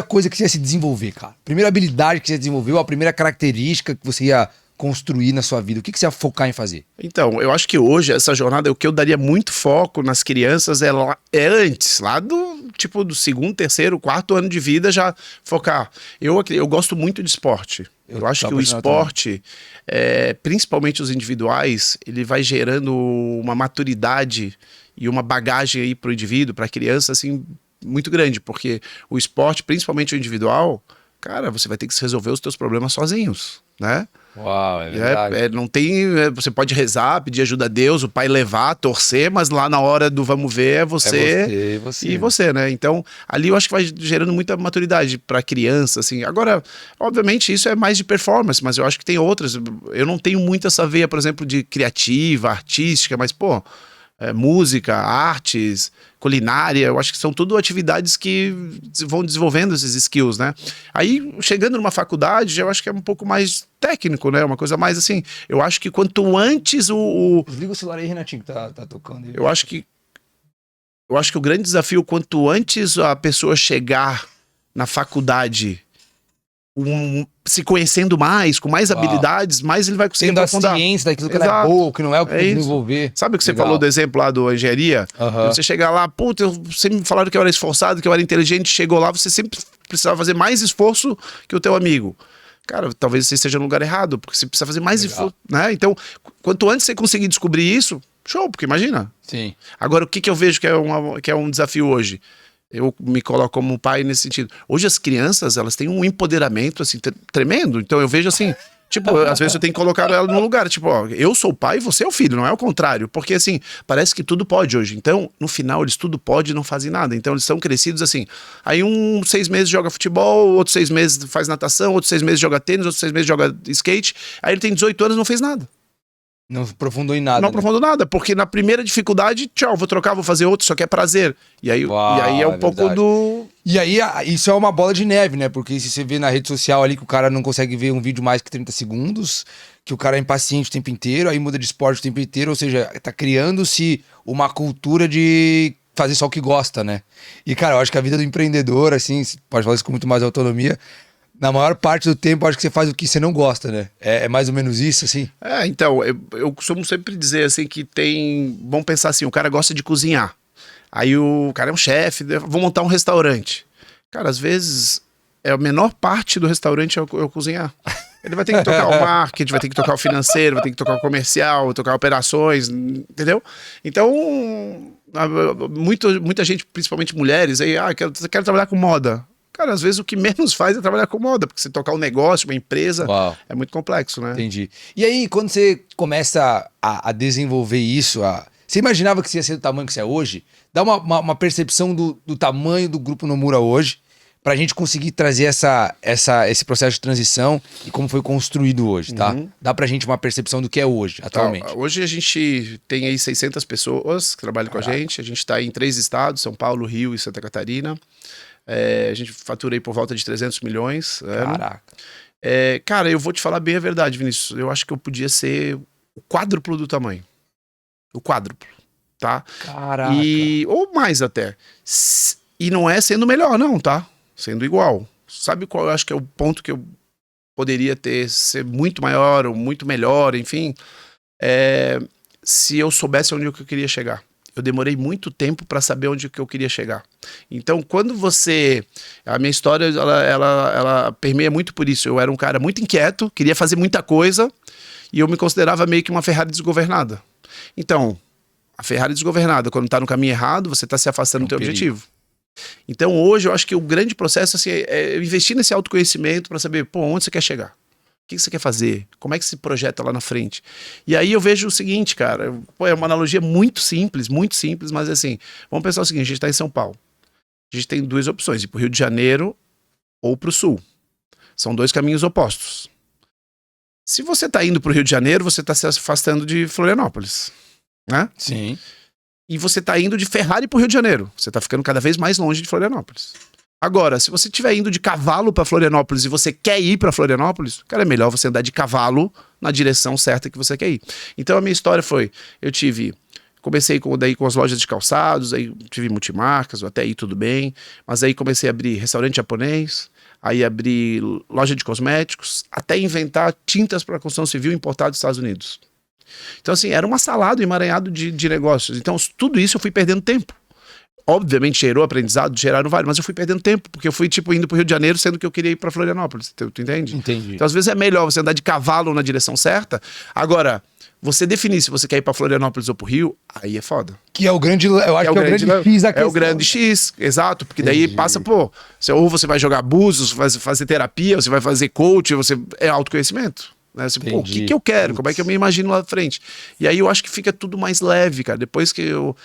coisa que você ia se desenvolver, cara? Primeira habilidade que você ia desenvolver, ou a primeira característica que você ia construir na sua vida? O que você ia focar em fazer? Então, eu acho que hoje essa jornada, o que eu daria muito foco nas crianças é antes, lá do tipo do segundo, terceiro, quarto ano de vida já focar. Eu gosto muito de esporte. Eu acho que o esporte, principalmente os individuais, ele vai gerando uma maturidade e uma bagagem aí pro indivíduo, pra criança, assim, muito grande, porque o esporte, principalmente o individual, cara, você vai ter que resolver os teus problemas sozinhos, né? Uau, é verdade. Não tem, você pode rezar, pedir ajuda a Deus, o pai levar, torcer, mas lá na hora do vamos ver é você e você, né? Então, ali eu acho que vai gerando muita maturidade pra criança, assim. Agora, obviamente, isso é mais de performance, mas eu acho que tem outras. Eu não tenho muito essa veia, por exemplo, de criativa, artística, mas, pô, música, artes, culinária, eu acho que são tudo atividades que vão desenvolvendo esses skills, né? Aí, chegando numa faculdade, eu acho que é um pouco mais técnico, né? Uma coisa mais assim, eu acho que quanto antes Desliga o celular aí, Renatinho, que tá tocando aí. Eu acho que o grande desafio, quanto antes a pessoa chegar na faculdade se conhecendo mais, com mais habilidades, mais ele vai conseguir aprofundar. Tendo a ciência daquilo que ela é boa, o que não é, o que tem que desenvolver. Sabe o que você falou do exemplo lá do engenharia? Você chegar lá, puta, sempre me falaram que eu era esforçado, que eu era inteligente, chegou lá, você sempre precisava fazer mais esforço que o teu amigo. Cara, talvez você esteja no lugar errado, porque você precisa fazer mais esforço, né? Então, quanto antes você conseguir descobrir isso, show, porque imagina. Sim. Agora, o que eu vejo que é um desafio hoje? Eu me coloco como pai nesse sentido. Hoje as crianças, elas têm um empoderamento, assim, tremendo. Então eu vejo assim, tipo, às vezes eu tenho que colocar ela no lugar. Tipo, ó, eu sou o pai e você é o filho, não é o contrário. Porque assim, parece que tudo pode hoje. Então, no final, eles tudo pode e não fazem nada. Então, eles são crescidos assim. Aí 6 meses joga futebol, outros 6 meses faz natação, outros 6 meses joga tênis, outros 6 meses joga skate. Aí ele tem 18 anos e não fez nada. Não aprofundou em nada. Não né? aprofundou nada, porque na primeira dificuldade, tchau, vou trocar, vou fazer outro, só que é prazer. E aí é um pouco verdade. do... E aí, isso é uma bola de neve, né? Porque se você vê na rede social ali que o cara não consegue ver um vídeo mais que 30 segundos, que o cara é impaciente o tempo inteiro, aí muda de esporte o tempo inteiro, ou seja, tá criando-se uma cultura de fazer só o que gosta, né? E, cara, eu acho que a vida do empreendedor, assim, você pode falar isso com muito mais autonomia, na maior parte do tempo, eu acho que você faz o que você não gosta, né? É mais ou menos isso, assim? Então, eu costumo sempre dizer, assim, que tem... Vamos pensar assim, o cara gosta de cozinhar. Aí o cara é um chefe, vou montar um restaurante. Cara, às vezes, a menor parte do restaurante é eu cozinhar. Ele vai ter que tocar o marketing, vai ter que tocar o financeiro, vai ter que tocar o comercial, tocar operações, entendeu? Então, muita gente, principalmente mulheres, aí, quero trabalhar com moda. Cara, às vezes o que menos faz é trabalhar com moda, porque você tocar um negócio, uma empresa, é muito complexo, né? Entendi. E aí, quando você começa a desenvolver isso, você imaginava que você ia ser do tamanho que você é hoje? Dá uma percepção do tamanho do Grupo Nomura hoje, pra gente conseguir trazer esse processo de transição e como foi construído hoje, tá? Dá pra gente uma percepção do que é hoje, atualmente. Hoje a gente tem aí 600 pessoas que trabalham com a gente tá em 3 estados, São Paulo, Rio e Santa Catarina. A gente fatura aí por volta de 300 milhões. Caraca. Cara, eu vou te falar bem a verdade, Vinícius. Eu acho que eu podia ser o quádruplo do tamanho. O quádruplo, tá? Caraca. Ou mais até. E não é sendo melhor, não, tá? Sendo igual. Sabe qual eu acho que é o ponto que eu poderia ser muito maior ou muito melhor, enfim? Se eu soubesse onde eu queria chegar. Eu demorei muito tempo para saber onde que eu queria chegar. Então, quando a minha história, ela permeia muito por isso. Eu era um cara muito inquieto, queria fazer muita coisa, e eu me considerava meio que uma Ferrari desgovernada. Então, a Ferrari desgovernada, quando tá no caminho errado, você tá se afastando do teu objetivo. Então, hoje, eu acho que o grande processo assim, é investir nesse autoconhecimento para saber, onde você quer chegar? O que você quer fazer? Como é que se projeta lá na frente? E aí eu vejo o seguinte, cara, é uma analogia muito simples, mas assim, vamos pensar o seguinte, a gente está em São Paulo. A gente tem 2 opções, ir para o Rio de Janeiro ou para o Sul. São 2 caminhos opostos. Se você está indo para o Rio de Janeiro, você está se afastando de Florianópolis, né? Sim. E você está indo de Ferrari para o Rio de Janeiro. Você está ficando cada vez mais longe de Florianópolis. Agora, se você estiver indo de cavalo para Florianópolis e você quer ir para Florianópolis, cara, é melhor você andar de cavalo na direção certa que você quer ir. Então a minha história foi, comecei com as lojas de calçados, aí tive multimarcas, até aí tudo bem, mas aí comecei a abrir restaurante japonês, aí abri loja de cosméticos, até inventar tintas para construção civil importadas dos Estados Unidos. Então assim, era uma salada, um emaranhado de negócios. Então tudo isso eu fui perdendo tempo. Obviamente gerou aprendizado, geraram vários, mas eu fui perdendo tempo, porque eu fui indo pro Rio de Janeiro, sendo que eu queria ir pra Florianópolis, tu entende? Entendi. Então às vezes é melhor você andar de cavalo na direção certa. Agora, você definir se você quer ir pra Florianópolis ou pro Rio, aí é foda. Que é o grande, eu acho que é o grande X da questão. É o grande X, exato, porque daí passa, ou você vai jogar búzios, vai fazer terapia, você vai fazer coach, é autoconhecimento. Né? Você, o que eu quero? Como é que eu me imagino lá na frente? E aí eu acho que fica tudo mais leve, cara. Depois que eu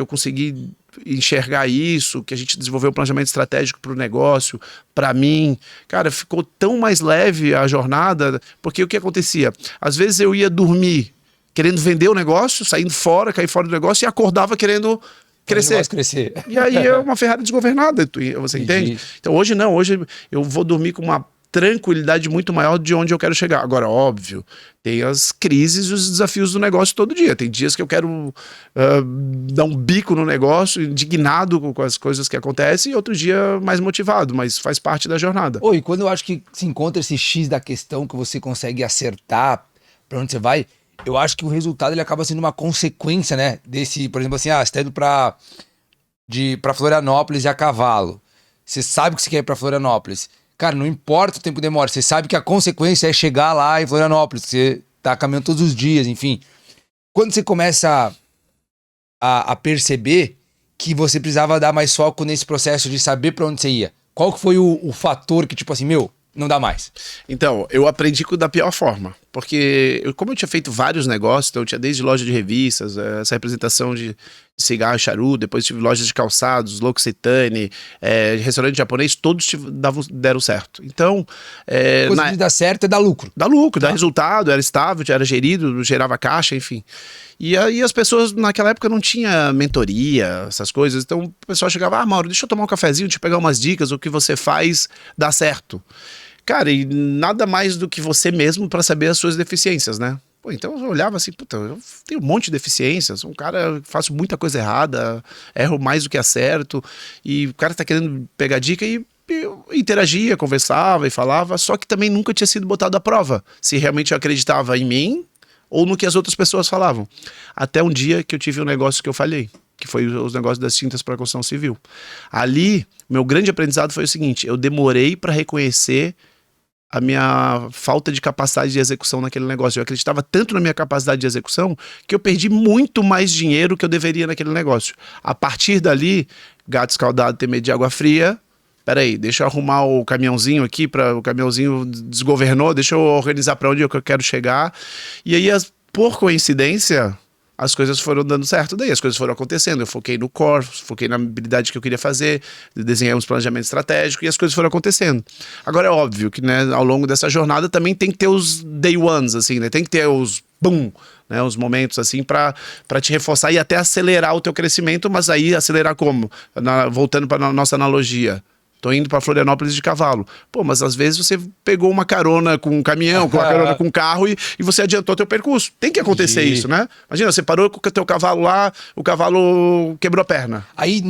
consegui enxergar isso, que a gente desenvolveu um planejamento estratégico para o negócio, para mim, cara, ficou tão mais leve a jornada, porque o que acontecia? Às vezes eu ia dormir querendo vender o negócio, saindo fora, cair fora do negócio, e acordava querendo crescer. E aí é uma Ferrari desgovernada, você entende? Então hoje não, hoje eu vou dormir com uma tranquilidade muito maior de onde eu quero chegar. Agora, óbvio, tem as crises e os desafios do negócio todo dia. Tem dias que eu quero dar um bico no negócio, indignado com as coisas que acontecem, e outro dia mais motivado, mas faz parte da jornada. E quando eu acho que se encontra esse X da questão que você consegue acertar pra onde você vai, eu acho que o resultado ele acaba sendo uma consequência, né? Desse, por exemplo, assim, você tá indo pra Florianópolis e a cavalo. Você sabe que você quer ir pra Florianópolis. Cara, não importa o tempo que demora, você sabe que a consequência é chegar lá em Florianópolis, você tá caminhando todos os dias, enfim. Quando você começa a perceber que você precisava dar mais foco nesse processo de saber pra onde você ia, qual que foi o fator que, tipo assim, meu, não dá mais? Então, eu aprendi da pior forma, porque como eu tinha feito vários negócios, então eu tinha desde loja de revistas, essa representação de cigarro e charuto, depois tive lojas de calçados, L'Occitane, restaurante japonês, todos deram certo. Então... Coisa de dar certo é dar lucro. Dá lucro, dá resultado, era estável, era gerido, gerava caixa, enfim. E aí as pessoas naquela época não tinha mentoria, essas coisas, então o pessoal chegava, Mauro, deixa eu tomar um cafezinho, deixa eu pegar umas dicas, o que você faz dá certo. Cara, e nada mais do que você mesmo para saber as suas deficiências, né? Pô, então eu olhava assim, puta, eu tenho um monte de deficiências, sou um cara, faço muita coisa errada, erro mais do que acerto, e o cara tá querendo pegar dica e eu interagia, conversava e falava, só que também nunca tinha sido botado à prova, se realmente eu acreditava em mim ou no que as outras pessoas falavam. Até um dia que eu tive um negócio que eu falhei, que foi os negócios das tintas para construção civil. Ali, meu grande aprendizado foi o seguinte, eu demorei para reconhecer a minha falta de capacidade de execução naquele negócio. Eu acreditava tanto na minha capacidade de execução que eu perdi muito mais dinheiro que eu deveria naquele negócio. A partir dali, gato escaldado tem medo de água fria. Peraí, deixa eu arrumar o caminhãozinho aqui, o caminhãozinho desgovernou, deixa eu organizar para onde eu quero chegar. E aí, por coincidência, as coisas foram dando certo, daí as coisas foram acontecendo, eu foquei no core, foquei na habilidade que eu queria fazer, desenhei uns planejamentos estratégicos e as coisas foram acontecendo. Agora é óbvio que, né, ao longo dessa jornada também tem que ter os day ones, assim, né, tem que ter os boom, né, os momentos assim para te reforçar e até acelerar o teu crescimento, mas aí acelerar como? Voltando para a nossa analogia. Tô indo para Florianópolis de cavalo. Pô, mas às vezes você pegou uma carona com um caminhão, com uma carona com um carro e você adiantou teu percurso. Tem que acontecer isso, né? Imagina, você parou com o teu cavalo lá, o cavalo quebrou a perna. Aí,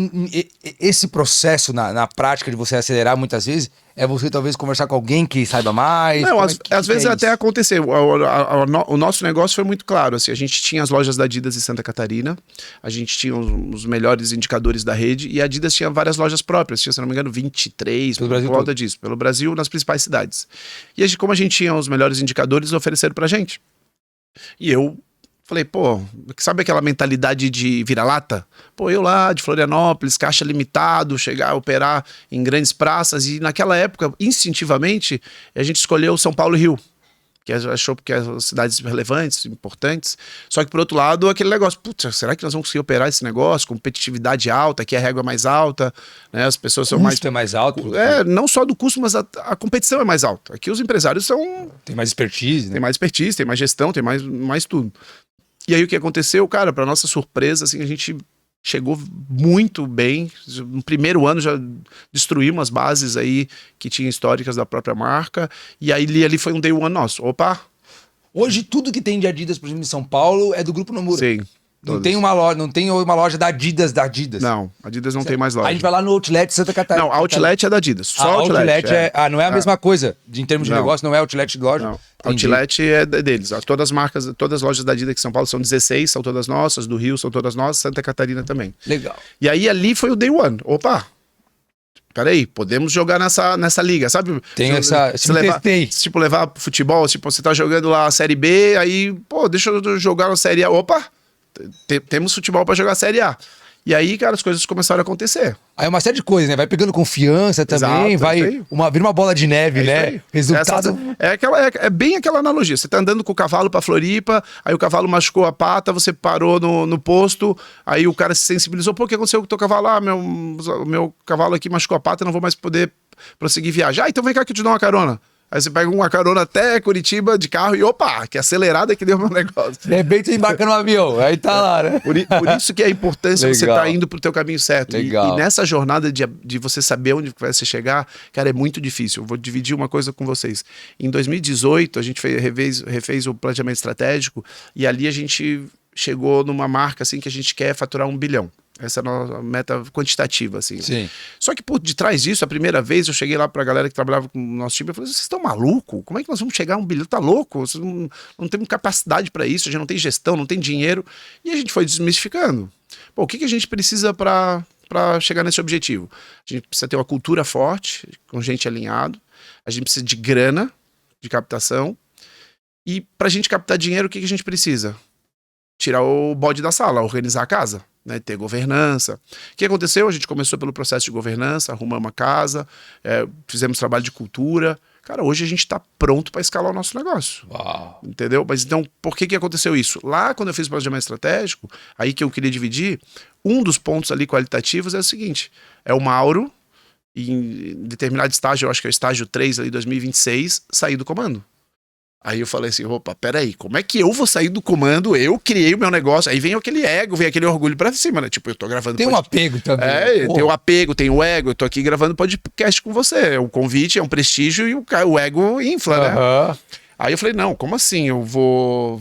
esse processo na prática de você acelerar muitas vezes, é você talvez conversar com alguém que saiba mais? Não, às vezes é até isso? aconteceu. O nosso negócio foi muito claro. Assim, a gente tinha as lojas da Adidas em Santa Catarina, a gente tinha os melhores indicadores da rede e a Adidas tinha várias lojas próprias. Tinha, se não me engano, 23, Pelo por Brasil volta todo. disso. Pelo Brasil, nas principais cidades. E como a gente tinha os melhores indicadores, ofereceram pra gente. E eu falei, pô, sabe aquela mentalidade de vira-lata? Pô, eu lá de Florianópolis, caixa limitado, chegar a operar em grandes praças. E naquela época, instintivamente, a gente escolheu São Paulo e Rio, que achou que são cidades relevantes, importantes. Só que, por outro lado, aquele negócio, putz, será que nós vamos conseguir operar esse negócio? Competitividade alta, aqui a régua é mais alta, né? As pessoas são mais... O custo é mais alto? não só do custo, mas a competição é mais alta. Aqui os empresários Tem mais expertise, né? tem mais expertise, tem mais gestão, tem mais tudo. E aí o que aconteceu, cara, para nossa surpresa, assim, a gente chegou muito bem. No primeiro ano já destruímos as bases aí que tinham históricas da própria marca. E aí ali foi um day one nosso. Opa! Hoje tudo que tem de Adidas, por exemplo, em São Paulo é do Grupo Nomura. Sim. Não tem uma loja da Adidas Não, a Adidas não tem mais loja. A gente vai lá no Outlet de Santa Catarina. Não, Outlet é da Adidas. Só Outlet não é a mesma coisa. Em termos de negócio, não é Outlet de loja. Não. Outlet é deles. Todas as marcas, todas as lojas da Adidas aqui em São Paulo são 16, são todas nossas, do Rio são todas nossas, Santa Catarina também. Legal. E aí ali foi o day one. Opa! Peraí, podemos jogar nessa liga, sabe? Tem essa... levar futebol, tipo, você tá jogando lá a Série B, aí, pô, deixa eu jogar na Série A. Opa! Temos futebol pra jogar a Série A. E aí, cara, as coisas começaram a acontecer. Aí uma série de coisas, né? Vai pegando confiança também, Exato, vira uma bola de neve, né? Resultado... É bem aquela analogia. Você tá andando com o cavalo pra Floripa, aí o cavalo machucou a pata, você parou no posto, aí o cara se sensibilizou. Pô, o que aconteceu com o teu cavalo? Ah, meu cavalo aqui machucou a pata, não vou mais poder prosseguir viajar. Ah, então vem cá que eu te dou uma carona. Aí você pega uma carona até Curitiba de carro e opa, que acelerada que deu meu negócio. De repente você embarca no avião, aí tá lá, né? Por isso que é a importância você tá indo pro teu caminho certo. E nessa jornada de você saber onde vai você chegar, cara, é muito difícil. Eu vou dividir uma coisa com vocês. Em 2018, a gente refez o planejamento estratégico e ali a gente chegou numa marca assim que a gente quer faturar 1 bilhão. Essa é a nossa meta quantitativa, assim. Sim. Só que por detrás disso, a primeira vez eu cheguei lá pra galera que trabalhava com o nosso time, eu falei, vocês estão malucos? Como é que nós vamos chegar a 1 bilhão? Tá louco? Vocês não temos capacidade para isso, a gente não tem gestão, não tem dinheiro. E a gente foi desmistificando. Pô, o que a gente precisa para chegar nesse objetivo? A gente precisa ter uma cultura forte, com gente alinhado. A gente precisa de grana, de captação. E pra gente captar dinheiro, o que a gente precisa? Tirar o bode da sala, organizar a casa, né? Ter governança. O que aconteceu? A gente começou pelo processo de governança, arrumamos uma casa, fizemos trabalho de cultura. Cara, hoje a gente tá pronto para escalar o nosso negócio. Uau. Entendeu? Mas então, por que aconteceu isso? Lá, quando eu fiz o planejamento estratégico, aí que eu queria dividir, um dos pontos ali qualitativos é o seguinte, é o Mauro, em determinado estágio, eu acho que é o estágio 3 ali, 2026, sair do comando. Aí eu falei assim, opa, peraí, como é que eu vou sair do comando? Eu criei o meu negócio. Aí vem aquele ego, vem aquele orgulho pra cima, né? Tipo, eu tô gravando Tem um apego também. tem o apego, tem o ego. Eu tô aqui gravando podcast com você. O convite é um prestígio e o ego infla, né? Aí eu falei, não, como assim? Eu vou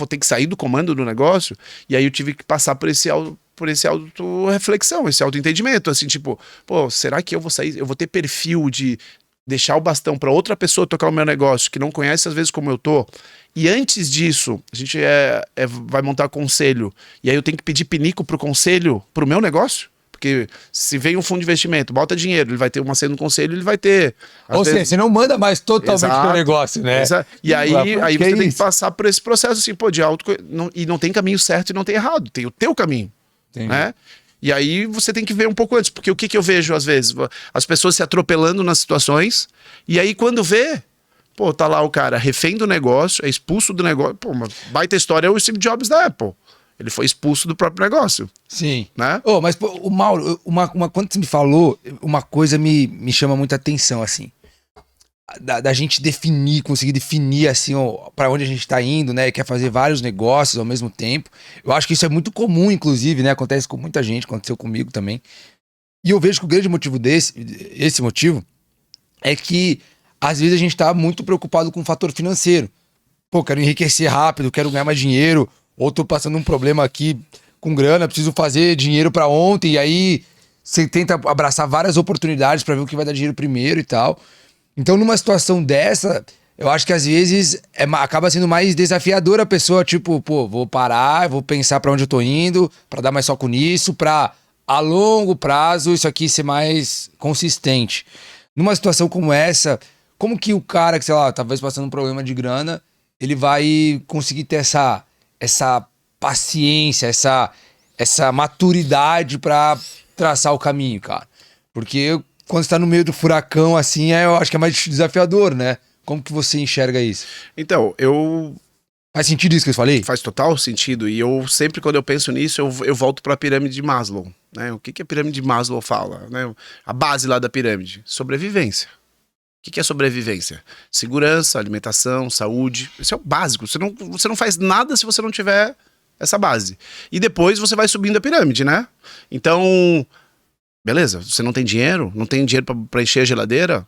ter que sair do comando do negócio? E aí eu tive que passar por esse auto-reflexão, esse auto-entendimento, assim, tipo, pô, será que eu vou sair? Eu vou ter perfil de deixar o bastão para outra pessoa tocar o meu negócio, que não conhece às vezes como eu tô. E antes disso, a gente vai montar conselho. E aí eu tenho que pedir pinico pro conselho, pro meu negócio? Porque se vem um fundo de investimento, bota dinheiro, ele vai ter uma cena no conselho, ele vai ter... Ou seja, você não manda mais totalmente Exato, o negócio, né? Exato. E aí você tem que passar por esse processo assim, pô, de e não tem caminho certo e não tem errado, tem o teu caminho. Entendi. Né? E aí você tem que ver um pouco antes, porque o que eu vejo às vezes? As pessoas se atropelando nas situações, e aí quando vê, pô, tá lá o cara refém do negócio, é expulso do negócio. Pô, uma baita história é o Steve Jobs da Apple. Ele foi expulso do próprio negócio. Sim. Né? Mas pô, o Mauro, quando você me falou, uma coisa me chama muita atenção, assim. Da gente conseguir definir assim, para onde a gente tá indo, né? Quer fazer vários negócios ao mesmo tempo. Eu acho que isso é muito comum, inclusive, né? Acontece com muita gente, aconteceu comigo também. E eu vejo que o grande motivo esse motivo, é que às vezes a gente tá muito preocupado com o fator financeiro. Pô, quero enriquecer rápido, quero ganhar mais dinheiro, ou tô passando um problema aqui com grana, preciso fazer dinheiro para ontem, e aí você tenta abraçar várias oportunidades para ver o que vai dar dinheiro primeiro e tal. Então, numa situação dessa, eu acho que às vezes acaba sendo mais desafiador a pessoa, tipo, pô, vou parar, vou pensar pra onde eu tô indo, pra dar mais foco nisso, pra a longo prazo isso aqui ser mais consistente. Numa situação como essa, como que o cara que, sei lá, talvez passando um problema de grana, ele vai conseguir ter essa paciência, essa maturidade pra traçar o caminho, cara? Porque quando você tá no meio do furacão, assim, eu acho que é mais desafiador, né? Como que você enxerga isso? Então, Faz sentido isso que eu falei? Faz total sentido. E eu sempre, quando eu penso nisso, eu volto para a pirâmide de Maslow. Né? O que a pirâmide de Maslow fala? Né? A base lá da pirâmide. Sobrevivência. O que é sobrevivência? Segurança, alimentação, saúde. Isso é o básico. Você não faz nada se você não tiver essa base. E depois você vai subindo a pirâmide, né? Então... Beleza, você não tem dinheiro para encher a geladeira,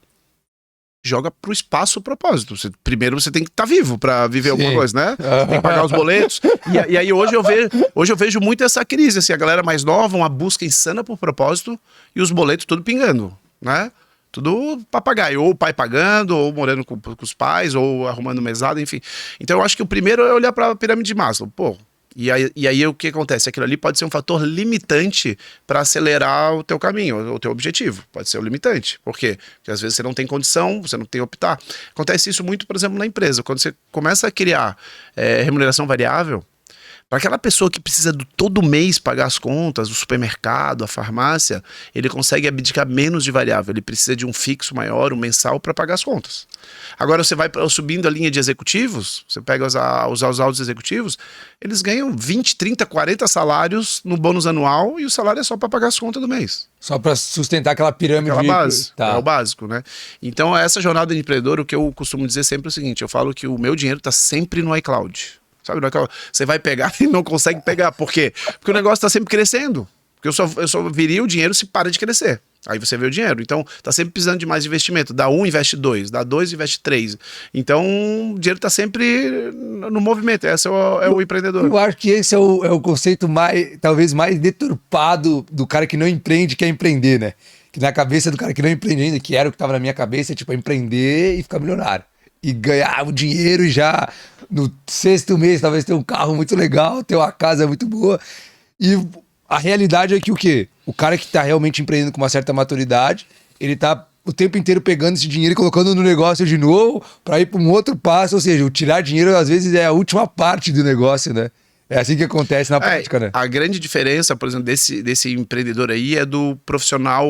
joga pro espaço o propósito. Primeiro você tem que estar vivo para viver alguma coisa, né? Você tem que pagar os boletos. E aí hoje eu vejo muito essa crise, assim, a galera mais nova, uma busca insana por propósito e os boletos tudo pingando, né? Tudo papagaio, ou o pai pagando, ou morando com os pais, ou arrumando mesada, enfim. Então eu acho que o primeiro é olhar para a pirâmide de Maslow. Pô, e aí o que acontece? Aquilo ali pode ser um fator limitante para acelerar o teu caminho, o teu objetivo. Pode ser o limitante. Por quê? Porque às vezes você não tem condição, você não tem optar. Acontece isso muito, por exemplo, na empresa. Quando você começa a criar remuneração variável, para aquela pessoa que precisa todo mês pagar as contas, o supermercado, a farmácia, ele consegue abdicar menos de variável. Ele precisa de um fixo maior, um mensal, para pagar as contas. Agora você vai subindo a linha de executivos, você pega os altos executivos, eles ganham 20, 30, 40 salários no bônus anual e o salário é só para pagar as contas do mês. Só para sustentar aquela pirâmide. Aquela base, tá. É o básico, né? Então essa jornada de empreendedor, o que eu costumo dizer sempre é o seguinte, eu falo que o meu dinheiro está sempre no iCloud. Sabe, você vai pegar e não consegue pegar. Por quê? Porque o negócio está sempre crescendo. Porque eu só viria o dinheiro se para de crescer. Aí você vê o dinheiro. Então, tá sempre precisando de mais investimento. Dá 1, investe 2. Dá 2, investe 3. Então, o dinheiro tá sempre no movimento. Esse é o empreendedor. Eu acho que esse é o conceito talvez mais deturpado do cara que não empreende, que é empreender, né? Que na cabeça do cara que não empreende ainda, que era o que tava na minha cabeça, é tipo empreender e ficar milionário. E ganhar o dinheiro e já no 6º mês talvez ter um carro muito legal, ter uma casa muito boa. E a realidade é que o quê? O cara que tá realmente empreendendo com uma certa maturidade, ele tá o tempo inteiro pegando esse dinheiro e colocando no negócio de novo para ir para um outro passo. Ou seja, o tirar dinheiro às vezes é a última parte do negócio, né? É assim que acontece na prática, né? A grande diferença, por exemplo, desse empreendedor aí é do profissional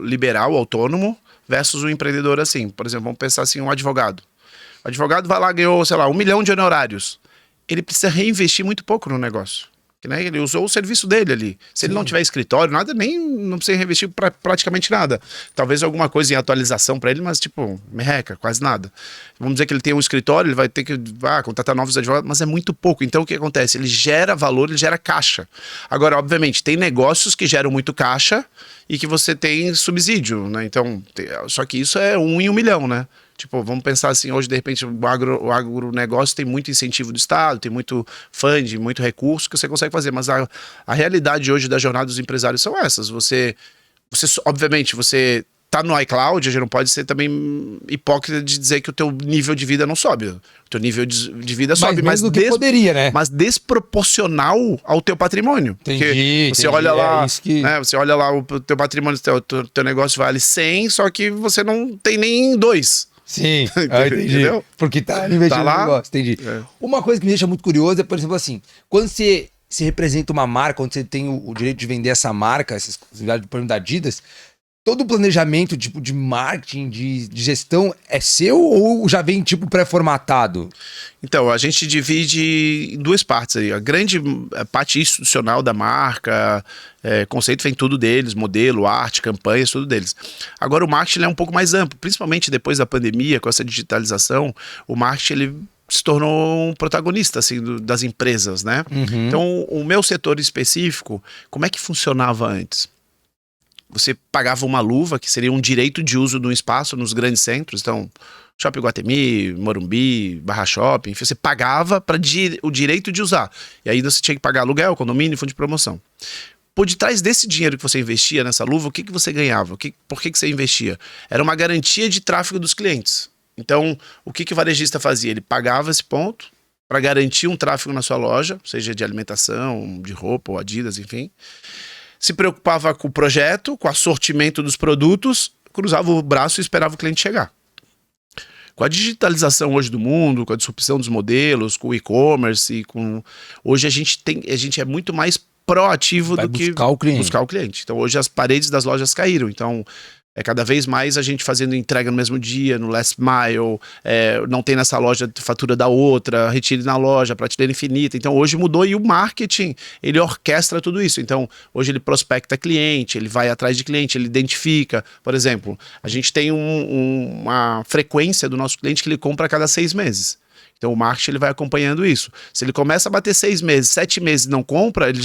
liberal, autônomo, versus o empreendedor assim. Por exemplo, vamos pensar assim, um advogado. O advogado vai lá, ganhou, sei lá, 1 milhão de honorários. Ele precisa reinvestir muito pouco no negócio. Né? Ele usou o serviço dele ali. Se ele não tiver escritório, nada, nem não precisa reinvestir praticamente nada. Talvez alguma coisa em atualização para ele, mas tipo, merreca, quase nada. Vamos dizer que ele tem um escritório, ele vai ter que contratar novos advogados, mas é muito pouco. Então o que acontece? Ele gera valor, ele gera caixa. Agora, obviamente, tem negócios que geram muito caixa e que você tem subsídio, né? Então, só que isso é 1 em 1 milhão, né? Tipo, vamos pensar assim, hoje de repente o agronegócio tem muito incentivo do Estado, tem muito funding, muito recurso que você consegue fazer, mas a realidade hoje da jornada dos empresários são essas. Você obviamente, você tá no iCloud, a gente não pode ser também hipócrita de dizer que o teu nível de vida não sobe. O teu nível de vida sobe, mas do que poderia, né? Mas desproporcional ao teu patrimônio. Entendi, você olha lá, que... né, você olha lá o teu patrimônio, teu negócio vale 100, só que você não tem nem 2. Sim, entendi. Entendeu? Porque tá investindo lá, no negócio, entendi. Uma coisa que me deixa muito curioso é, por exemplo, assim, quando você representa uma marca, quando você tem o direito de vender essa marca, essa exclusividade, por exemplo, da Adidas, todo o planejamento tipo, de marketing, de gestão é seu ou já vem tipo pré-formatado? Então, a gente divide em 2 partes aí. A grande parte institucional da marca, conceito vem tudo deles, modelo, arte, campanhas, tudo deles. Agora o marketing é um pouco mais amplo, principalmente depois da pandemia, com essa digitalização, o marketing ele se tornou um protagonista assim, das empresas, né? Uhum. Então, o meu setor específico, como é que funcionava antes? Você pagava uma luva, que seria um direito de uso de um espaço nos grandes centros, então Shopping Iguatemi, Morumbi, Barra Shopping, você pagava para o direito de usar. E aí você tinha que pagar aluguel, condomínio, fundo de promoção. Por detrás desse dinheiro que você investia nessa luva, o que você ganhava? Por que você investia? Era uma garantia de tráfego dos clientes. Então, o que o varejista fazia? Ele pagava esse ponto para garantir um tráfego na sua loja, seja de alimentação, de roupa ou Adidas, enfim. Se preocupava com o projeto, com o assortimento dos produtos, cruzava o braço e esperava o cliente chegar. Com a digitalização hoje do mundo, com a disrupção dos modelos, com o e-commerce, hoje a gente é muito mais proativo do que buscar o cliente. Então hoje as paredes das lojas caíram. Então cada vez mais a gente fazendo entrega no mesmo dia, no last mile, não tem nessa loja fatura da outra, retire na loja, prateleira infinita. Então hoje mudou e o marketing, ele orquestra tudo isso. Então hoje ele prospecta cliente, ele vai atrás de cliente, ele identifica. Por exemplo, a gente tem uma frequência do nosso cliente que ele compra a cada 6 meses. Então o marketing ele vai acompanhando isso. Se ele começa a bater 6 meses, 7 meses e não compra, ele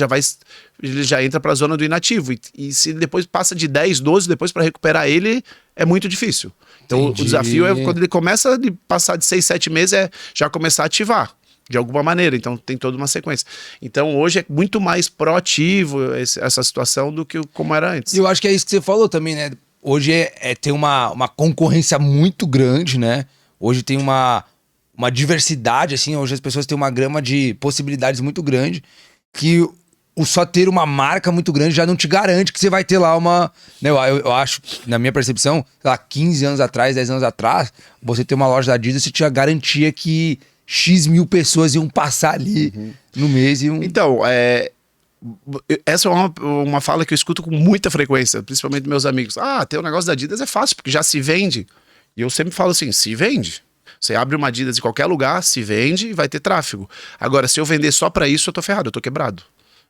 já entra para a zona do inativo. E se depois passa de 10, 12, depois para recuperar ele é muito difícil. Então o desafio é quando ele começa a passar de 6, 7 meses é já começar a ativar de alguma maneira. Então tem toda uma sequência. Então hoje é muito mais proativo essa situação do que como era antes. E eu acho que é isso que você falou também, né? Hoje tem uma concorrência muito grande, né? Hoje tem uma diversidade, assim, hoje as pessoas têm uma gama de possibilidades muito grande, que o só ter uma marca muito grande já não te garante que você vai ter lá uma... Né, eu acho, na minha percepção, sei lá, 15 anos atrás, 10 anos atrás, você ter uma loja da Adidas, você tinha garantia que X mil pessoas iam passar ali no mês e Então, essa é uma fala que eu escuto com muita frequência, principalmente dos meus amigos. Ter um negócio da Adidas é fácil, porque já se vende. E eu sempre falo assim, se vende. Você abre uma Adidas em qualquer lugar, se vende e vai ter tráfego. Agora, se eu vender só para isso, eu tô ferrado, eu tô quebrado.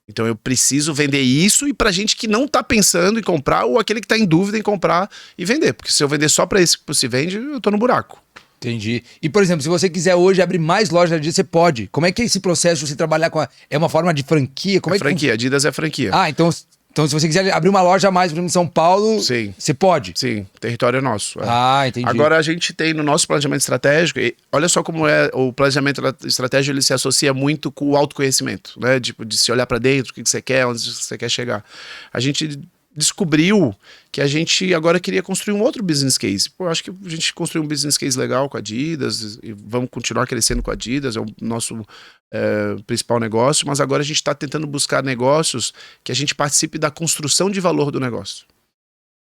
Então eu preciso vender isso e pra gente que não tá pensando em comprar ou aquele que tá em dúvida em comprar e vender. Porque se eu vender só para esse que se vende, eu tô no buraco. Entendi. E, por exemplo, se você quiser hoje abrir mais lojas da Adidas, você pode. Como é que é esse processo de você trabalhar com É uma forma de franquia? Como franquia, Adidas é franquia. Então, se você quiser abrir uma loja a mais, por exemplo, em São Paulo, sim, você pode? Sim, território é nosso. Entendi. Agora a gente tem no nosso planejamento estratégico, olha só como o planejamento estratégico, ele se associa muito com o autoconhecimento, né? Tipo, de se olhar para dentro, o que você quer, onde você quer chegar. A gente descobriu que a gente agora queria construir um outro business case. Pô, acho que a gente construiu um business case legal com a Adidas e vamos continuar crescendo com a Adidas, é o nosso principal negócio, mas agora a gente está tentando buscar negócios que a gente participe da construção de valor do negócio.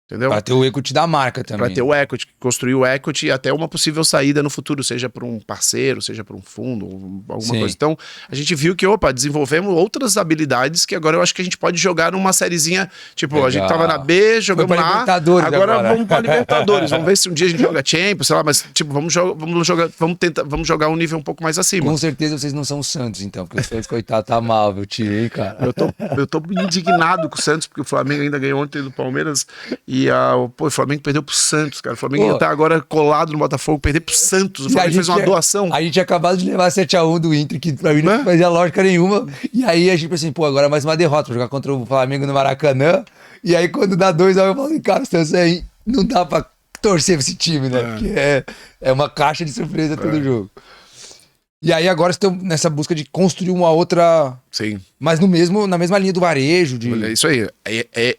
Entendeu? Para ter o equity da marca também. Para ter o equity, construir o equity e até uma possível saída no futuro, seja para um parceiro, seja para um fundo, alguma Sim. coisa. Então, a gente viu que, desenvolvemos outras habilidades que agora eu acho que a gente pode jogar numa sériezinha, tipo, Legal. a gente tava na B, jogamos na A, Libertadores agora vamos pra Libertadores, vamos ver se um dia a gente joga Champions, sei lá, mas tipo, vamos jogar um nível um pouco mais acima. Com certeza vocês não são o Santos, então, porque o Santos, coitado, tá mal, meu time, hein, cara. Eu tô indignado com o Santos, porque o Flamengo ainda ganhou ontem do Palmeiras e o Flamengo perdeu pro Santos, cara. O Flamengo tá agora colado no Botafogo, perder pro Santos. O Flamengo fez uma doação. A gente tinha acabado de levar 7-1 do Inter, que pra mim não fazia lógica nenhuma. E aí a gente pensou assim, agora mais uma derrota, jogar contra o Flamengo no Maracanã. E aí quando dá 2-1, eu falo assim, cara, o Santos aí não dá pra torcer pra esse time, né? Porque é uma caixa de surpresa todo jogo. E aí agora estão nessa busca de construir uma outra... Sim. Mas na mesma linha do varejo. É isso aí.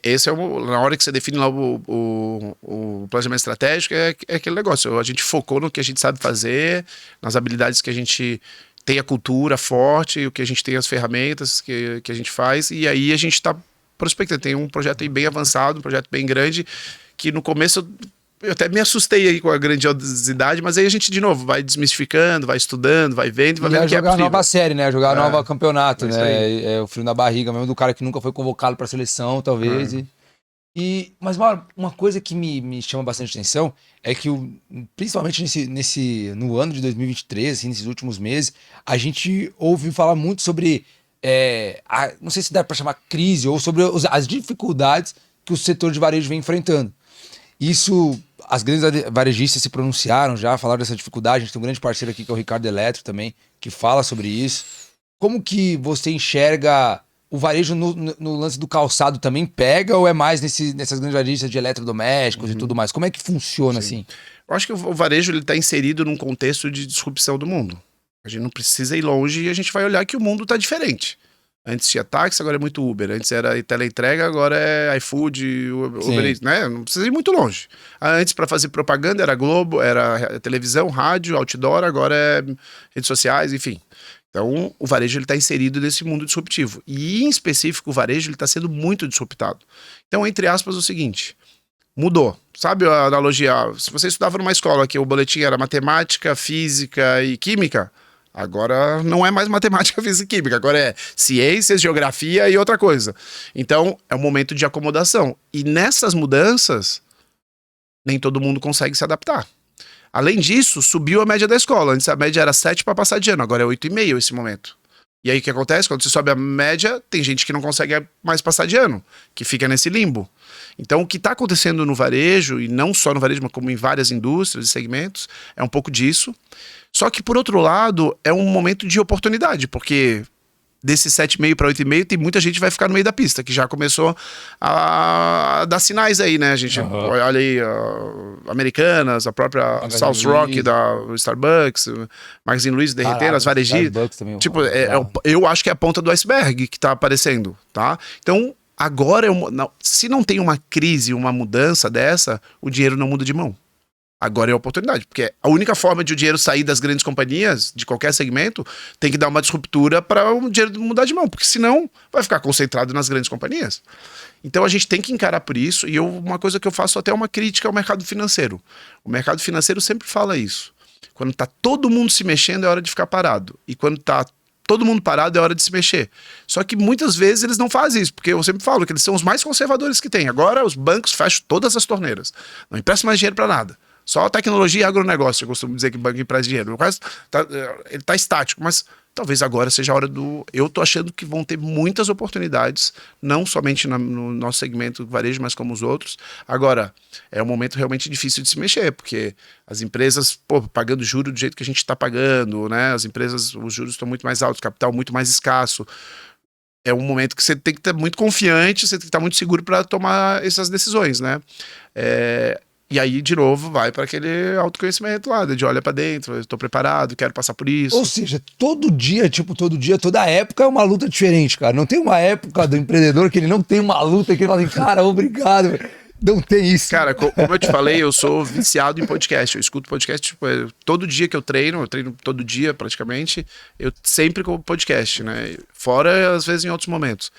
Esse na hora que você define lá o planejamento estratégico, é aquele negócio. A gente focou no que a gente sabe fazer, nas habilidades que a gente tem a cultura forte, o que a gente tem as ferramentas que a gente faz, e aí a gente está prospectando. Tem um projeto aí bem avançado, um projeto bem grande, que no começo... Eu até me assustei aí com a grandiosidade, mas aí a gente, de novo, vai desmistificando, vai estudando, vai vendo e vai vendo que é possível. Jogar a nova série, né? Jogar a nova campeonato, né? É o frio na barriga mesmo do cara que nunca foi convocado pra seleção, talvez. Mas uma coisa que me chama bastante atenção é que, principalmente no ano de 2023, assim, nesses últimos meses, a gente ouve falar muito sobre, não sei se dá pra chamar crise, ou sobre as dificuldades que o setor de varejo vem enfrentando. Isso, as grandes varejistas se pronunciaram já, falaram dessa dificuldade. A gente tem um grande parceiro aqui que é o Ricardo Eletro também, que fala sobre isso. Como que você enxerga o varejo no lance do calçado também pega ou é mais nessas grandes varejistas de eletrodomésticos e tudo mais? Como é que funciona assim? Eu acho que o varejo está inserido num contexto de disrupção do mundo. A gente não precisa ir longe e a gente vai olhar que o mundo está diferente. Antes tinha táxi, agora é muito Uber. Antes era teleentrega, agora é iFood, Uber Eats, né? Não precisa ir muito longe. Antes, para fazer propaganda, era Globo, era televisão, rádio, outdoor, agora é redes sociais, enfim. Então, o varejo está inserido nesse mundo disruptivo. E, em específico, o varejo está sendo muito disruptado. Então, entre aspas, o seguinte, mudou. Sabe a analogia? Se você estudava numa escola que o boletim era matemática, física e química, agora não é mais matemática, física e química, agora é ciências, geografia e outra coisa. Então, é um momento de acomodação. E nessas mudanças, nem todo mundo consegue se adaptar. Além disso, subiu a média da escola. Antes a média era 7 para passar de ano, agora é 8,5 esse momento. E aí o que acontece? Quando você sobe a média, tem gente que não consegue mais passar de ano, que fica nesse limbo. Então, o que está acontecendo no varejo, e não só no varejo, mas como em várias indústrias e segmentos, é um pouco disso. Só que, por outro lado, é um momento de oportunidade, porque desses 7,5 para 8,5 tem muita gente que vai ficar no meio da pista, que já começou a dar sinais aí, né? A gente olha aí Americanas, a própria Magazine South Rock Louise, da Starbucks, Magazine Luiza derretendo, as varejistas. Tipo, eu acho que é a ponta do iceberg que tá aparecendo, tá? Então, agora, se não tem uma crise, uma mudança dessa, o dinheiro não muda de mão. Agora é a oportunidade, porque a única forma de o dinheiro sair das grandes companhias, de qualquer segmento, tem que dar uma disruptura para o dinheiro mudar de mão, porque senão vai ficar concentrado nas grandes companhias. Então a gente tem que encarar por isso, e uma coisa que eu faço até uma crítica ao mercado financeiro. O mercado financeiro sempre fala isso. Quando tá todo mundo se mexendo, é hora de ficar parado. E quando tá todo mundo parado, é hora de se mexer. Só que muitas vezes eles não fazem isso, porque eu sempre falo que eles são os mais conservadores que tem. Agora os bancos fecham todas as torneiras. Não emprestam mais dinheiro para nada. Só tecnologia e agronegócio, eu costumo dizer que o banco empresta dinheiro. O resto, ele tá estático, mas talvez agora seja a hora do... Eu tô achando que vão ter muitas oportunidades, não somente no nosso segmento do varejo, mas como os outros. Agora, é um momento realmente difícil de se mexer, porque as empresas, pagando juros do jeito que a gente está pagando, né? As empresas, os juros estão muito mais altos, capital muito mais escasso. É um momento que você tem que estar muito confiante, você tem que estar muito seguro para tomar essas decisões, né? E aí, de novo, vai para aquele autoconhecimento lá, de olha para dentro, eu estou preparado, quero passar por isso. Ou seja, toda época é uma luta diferente, cara. Não tem uma época do empreendedor que ele não tem uma luta que ele fala assim, cara, obrigado. Não tem isso. Cara, como eu te falei, eu sou viciado em podcast. Eu escuto podcast, tipo, todo dia que eu treino todo dia praticamente, eu sempre com podcast, né? Fora, às vezes, em outros momentos.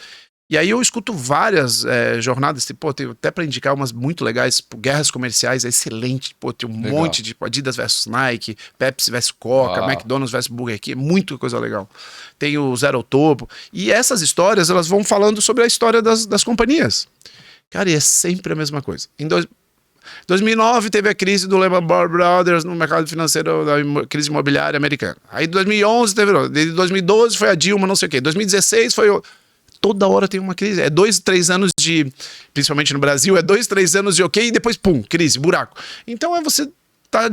E aí eu escuto várias jornadas, tipo, pô, tem até para indicar umas muito legais, tipo, Guerras Comerciais, é excelente, pô, tem um Legal. monte de Adidas versus Nike, Pepsi versus Coca, Uau. McDonald's versus Burger King, é muita coisa legal. Tem o Zero ao Topo, e essas histórias, elas vão falando sobre a história das companhias. Cara, e é sempre a mesma coisa. Em 2009 teve a crise do Lehman Brothers no mercado financeiro, da crise imobiliária americana. Aí em 2011 teve, em 2012 foi a Dilma, não sei o quê. 2016 foi toda hora tem uma crise. É 2, 3 anos de, principalmente no Brasil, é 2, 3 anos de ok e depois pum, crise, buraco. Então você tá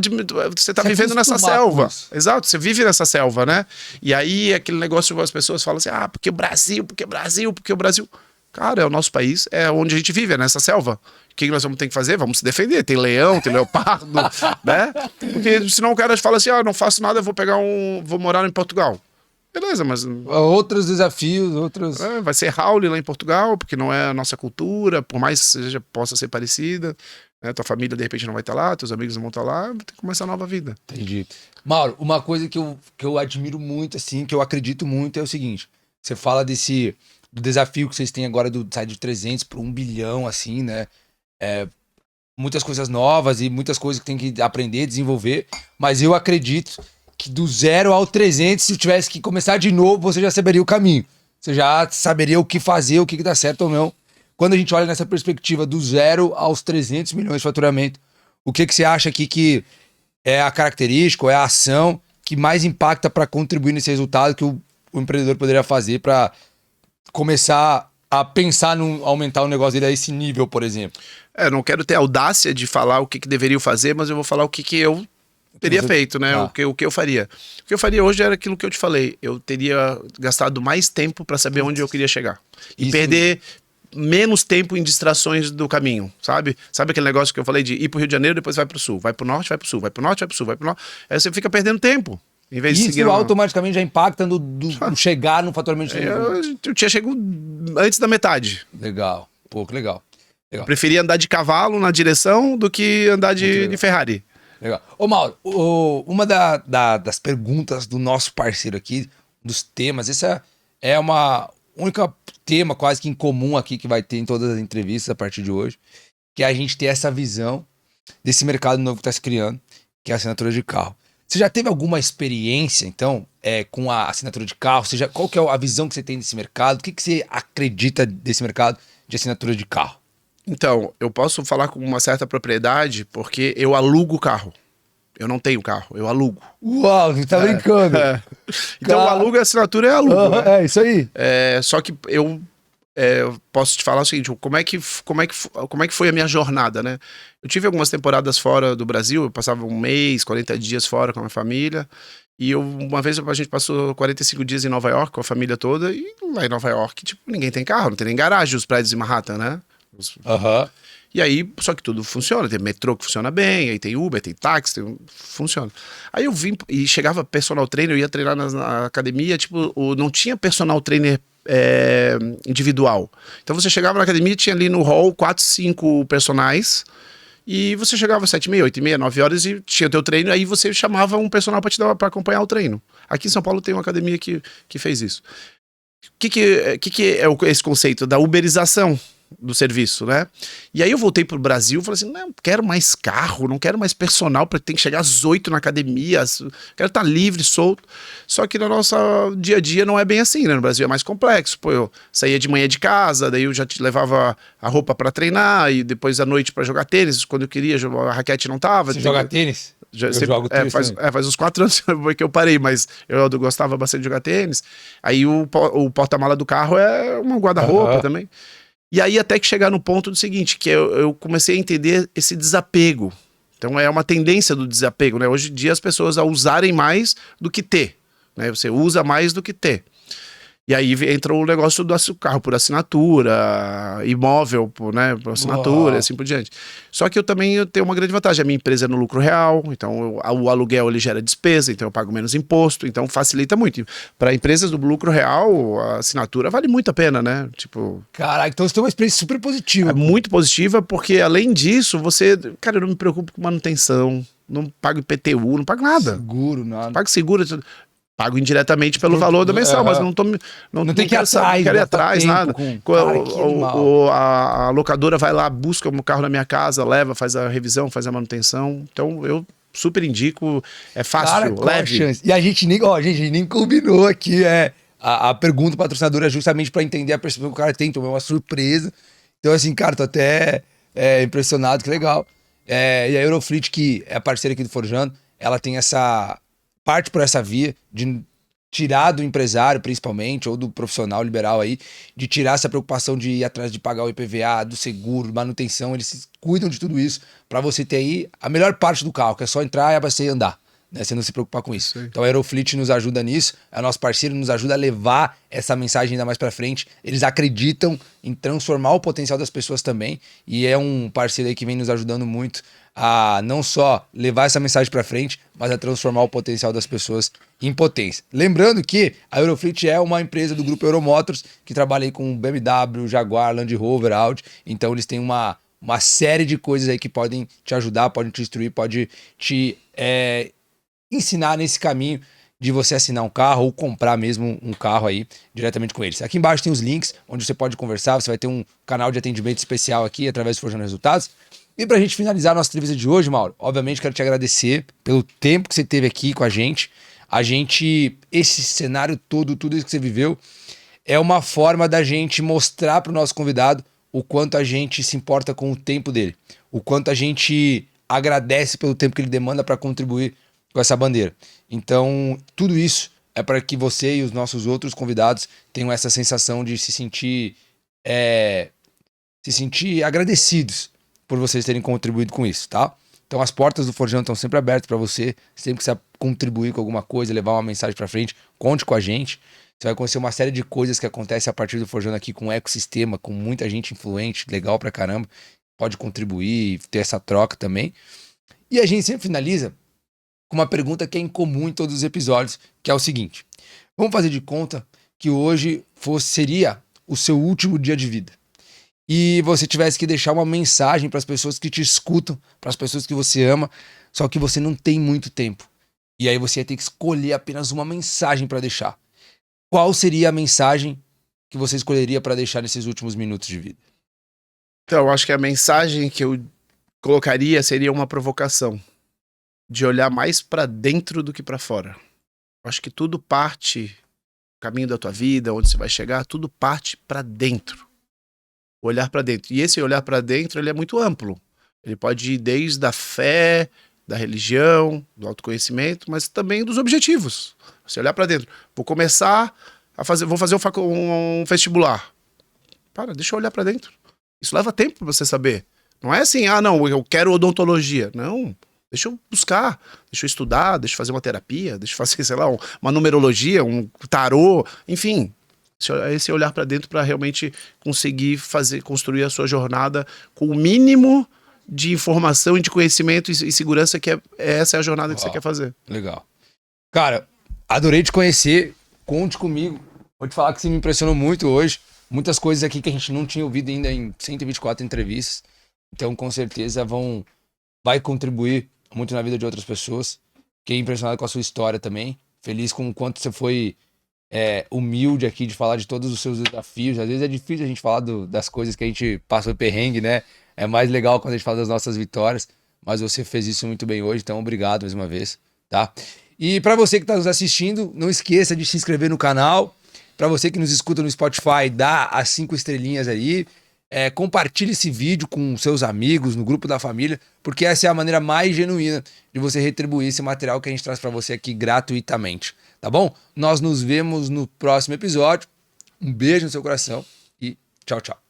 vivendo nessa selva. Exato, você vive nessa selva, né? E aí aquele negócio, as pessoas falam assim, porque o Brasil, porque o Brasil, porque o Brasil. Cara, é o nosso país, é onde a gente vive, é nessa selva. O que nós vamos ter que fazer? Vamos se defender. Tem leão, tem leopardo, né? Porque senão o cara fala assim, não faço nada, vou morar em Portugal. Beleza, mas... Outros desafios, outros... vai ser Raul lá em Portugal, porque não é a nossa cultura, por mais que possa ser parecida, né? Tua família de repente não vai estar lá, teus amigos não vão estar lá, vai ter que começar a nova vida. Entendi. Mauro, uma coisa que eu admiro muito, assim, que eu acredito muito é o seguinte, você fala do desafio que vocês têm agora do sair de 300 para 1 bilhão, assim, né? Muitas coisas novas e muitas coisas que tem que aprender, desenvolver, mas eu acredito que do 0 ao 300, se tivesse que começar de novo, você já saberia o caminho. Você já saberia o que fazer, o que dá certo ou não. Quando a gente olha nessa perspectiva do 0 aos 300 milhões de faturamento, o que você acha aqui que é a característica ou é a ação que mais impacta para contribuir nesse resultado que o empreendedor poderia fazer para começar a pensar em aumentar o negócio dele a esse nível, por exemplo? Não quero ter audácia de falar o que deveria fazer, mas eu vou falar o que eu teria feito, né? O que eu faria. O que eu faria hoje era aquilo que eu te falei. Eu teria gastado mais tempo para saber onde eu queria chegar. E perder menos tempo em distrações do caminho, sabe? Sabe aquele negócio que eu falei de ir pro Rio de Janeiro, depois vai pro sul, vai pro norte, vai pro sul, vai pro norte, vai pro sul, vai pro norte. Aí você fica perdendo tempo. Em vez de seguir automaticamente já impacta no chegar no faturamento. Eu tinha chegado antes da metade. Legal. Pô, que legal. Eu preferia andar de cavalo na direção do que andar de Ferrari. Legal. Ô Mauro, uma das perguntas do nosso parceiro aqui, dos temas, essa é uma única tema quase que em comum aqui que vai ter em todas as entrevistas a partir de hoje, que é a gente ter essa visão desse mercado novo que está se criando, que é a assinatura de carro. Você já teve alguma experiência, então, com a assinatura de carro? Qual que é a visão que você tem desse mercado? O que você acredita desse mercado de assinatura de carro? Então, eu posso falar com uma certa propriedade porque eu alugo o carro. Eu não tenho carro, eu alugo. Uau, você tá brincando. Então, o alugo e a assinatura é alugo. Né? É, isso aí. Só que eu posso te falar o seguinte, como é que foi a minha jornada, né? Eu tive algumas temporadas fora do Brasil, eu passava 1 mês, 40 dias fora com a minha família, e uma vez a gente passou 45 dias em Nova York com a família toda, e lá em Nova York, tipo, ninguém tem carro, não tem nem garagem, os prédios em Manhattan, né? E aí, só que tudo funciona, tem metrô que funciona bem, aí tem Uber, tem táxi, funciona. Aí eu vim e chegava personal trainer, eu ia treinar na academia, tipo, não tinha personal trainer individual. Então você chegava na academia, tinha ali no hall 4, 5 personagens, e você chegava às 7h30, 8h30, 9 horas e tinha o teu treino, aí você chamava um personal para acompanhar o treino. Aqui em São Paulo tem uma academia que fez isso. O que é esse conceito da uberização do serviço, né? E aí eu voltei pro Brasil e falei assim, não quero mais carro, não quero mais personal para ter que chegar às 8 na academia, quero estar livre, solto. Só que no nosso dia a dia não é bem assim, né? No Brasil é mais complexo. Pô, eu saía de manhã de casa, daí eu já te levava a roupa para treinar e depois à noite para jogar tênis, quando eu queria, a raquete não tava. Você joga tênis? Eu jogo tênis faz uns 4 anos que eu parei, mas eu gostava bastante de jogar tênis. Aí o porta-mala do carro é um guarda-roupa também. E aí até que chegar no ponto do seguinte, que eu comecei a entender esse desapego. Então é uma tendência do desapego, né? Hoje em dia as pessoas a usarem mais do que ter, né? Você usa mais do que ter. E aí entra o negócio do carro por assinatura, imóvel por assinatura, e assim por diante. Só que eu também tenho uma grande vantagem. A minha empresa é no lucro real, então o aluguel ele gera despesa, então eu pago menos imposto, então facilita muito. Para empresas do lucro real, a assinatura vale muito a pena, né? Tipo... Caraca, então você tem uma experiência super positiva. É muito positiva, porque além disso, cara, eu não me preocupo com manutenção, não pago IPTU, não pago nada. Seguro, nada. Pago seguro. Pago indiretamente pelo valor do mensal, mas não tem que ir atrás, quero ir atrás, nada. Cara, A locadora vai lá, busca o carro na minha casa, leva, faz a revisão, faz a manutenção. Então eu super indico, é fácil, cara, leve. E a gente nem combinou aqui, a pergunta patrocinadora é justamente para entender a percepção que o cara tem, então é uma surpresa. Então assim, cara, tô até impressionado, que legal. E a Eurofleet, que é a parceira aqui do Forjando, ela tem essa parte por essa via de tirar do empresário, principalmente, ou do profissional liberal aí, de tirar essa preocupação de ir atrás de pagar o IPVA, do seguro, manutenção, eles cuidam de tudo isso para você ter aí a melhor parte do carro, que é só entrar e abastecer e andar, né? Você não se preocupar com isso. Então a Aerofleet nos ajuda nisso, é nosso parceiro, nos ajuda a levar essa mensagem ainda mais para frente. Eles acreditam em transformar o potencial das pessoas também, e é um parceiro aí que vem nos ajudando muito a não só levar essa mensagem para frente, mas a transformar o potencial das pessoas em potência. Lembrando que a Eurofleet é uma empresa do grupo Euromotors, que trabalha aí com BMW, Jaguar, Land Rover, Audi, então eles têm uma série de coisas aí que podem te ajudar, podem te instruir, pode te ensinar nesse caminho de você assinar um carro ou comprar mesmo um carro aí diretamente com eles. Aqui embaixo tem os links onde você pode conversar, você vai ter um canal de atendimento especial aqui através do Forjando Resultados. E pra gente finalizar a nossa entrevista de hoje, Mauro, obviamente quero te agradecer pelo tempo que você teve aqui com a gente. Esse cenário todo, tudo isso que você viveu, é uma forma da gente mostrar pro nosso convidado o quanto a gente se importa com o tempo dele, o quanto a gente agradece pelo tempo que ele demanda para contribuir com essa bandeira. Então, tudo isso é para que você e os nossos outros convidados tenham essa sensação de se sentir agradecidos por vocês terem contribuído com isso, tá? Então as portas do Forjando estão sempre abertas para você, sempre que você contribuir com alguma coisa, levar uma mensagem para frente, conte com a gente. Você vai conhecer uma série de coisas que acontecem a partir do Forjando aqui com um ecossistema, com muita gente influente, legal pra caramba. Pode contribuir, ter essa troca também. E a gente sempre finaliza com uma pergunta que é incomum em todos os episódios, que é o seguinte: vamos fazer de conta que hoje seria o seu último dia de vida e você tivesse que deixar uma mensagem para as pessoas que te escutam, para as pessoas que você ama, só que você não tem muito tempo. E aí você ia ter que escolher apenas uma mensagem para deixar. Qual seria a mensagem que você escolheria para deixar nesses últimos minutos de vida? Então, eu acho que a mensagem que eu colocaria seria uma provocação, de olhar mais para dentro do que para fora. Eu acho que tudo parte, o caminho da tua vida, onde você vai chegar, tudo parte para dentro. Olhar para dentro. E esse olhar para dentro, ele é muito amplo. Ele pode ir desde a fé, da religião, do autoconhecimento, mas também dos objetivos. Você olhar para dentro. Vou começar a fazer, vou fazer um vestibular. Deixa eu olhar para dentro. Isso leva tempo para você saber. Não é assim, não, eu quero odontologia. Não, deixa eu buscar, deixa eu estudar, deixa eu fazer uma terapia, deixa eu fazer, sei lá, uma numerologia, um tarô, enfim. Esse olhar para dentro para realmente conseguir construir a sua jornada com o mínimo de informação e de conhecimento e segurança que essa é a jornada que você quer fazer. Legal. Cara, adorei te conhecer, conte comigo. Vou te falar que você me impressionou muito hoje. Muitas coisas aqui que a gente não tinha ouvido ainda em 124 entrevistas. Então, com certeza, vai contribuir muito na vida de outras pessoas. Fiquei impressionado com a sua história também. Feliz com o quanto você foi humilde aqui de falar de todos os seus desafios. Às vezes é difícil a gente falar das coisas que a gente passou perrengue, né? É mais legal quando a gente fala das nossas vitórias. Mas você fez isso muito bem hoje, então obrigado mais uma vez, tá? E para você que está nos assistindo, não esqueça de se inscrever no canal. Para você que nos escuta no Spotify, dá as 5 estrelinhas aí. Compartilhe esse vídeo com seus amigos, no grupo da família, porque essa é a maneira mais genuína de você retribuir esse material que a gente traz para você aqui gratuitamente, tá bom? Nós nos vemos no próximo episódio. Um beijo no seu coração e tchau, tchau.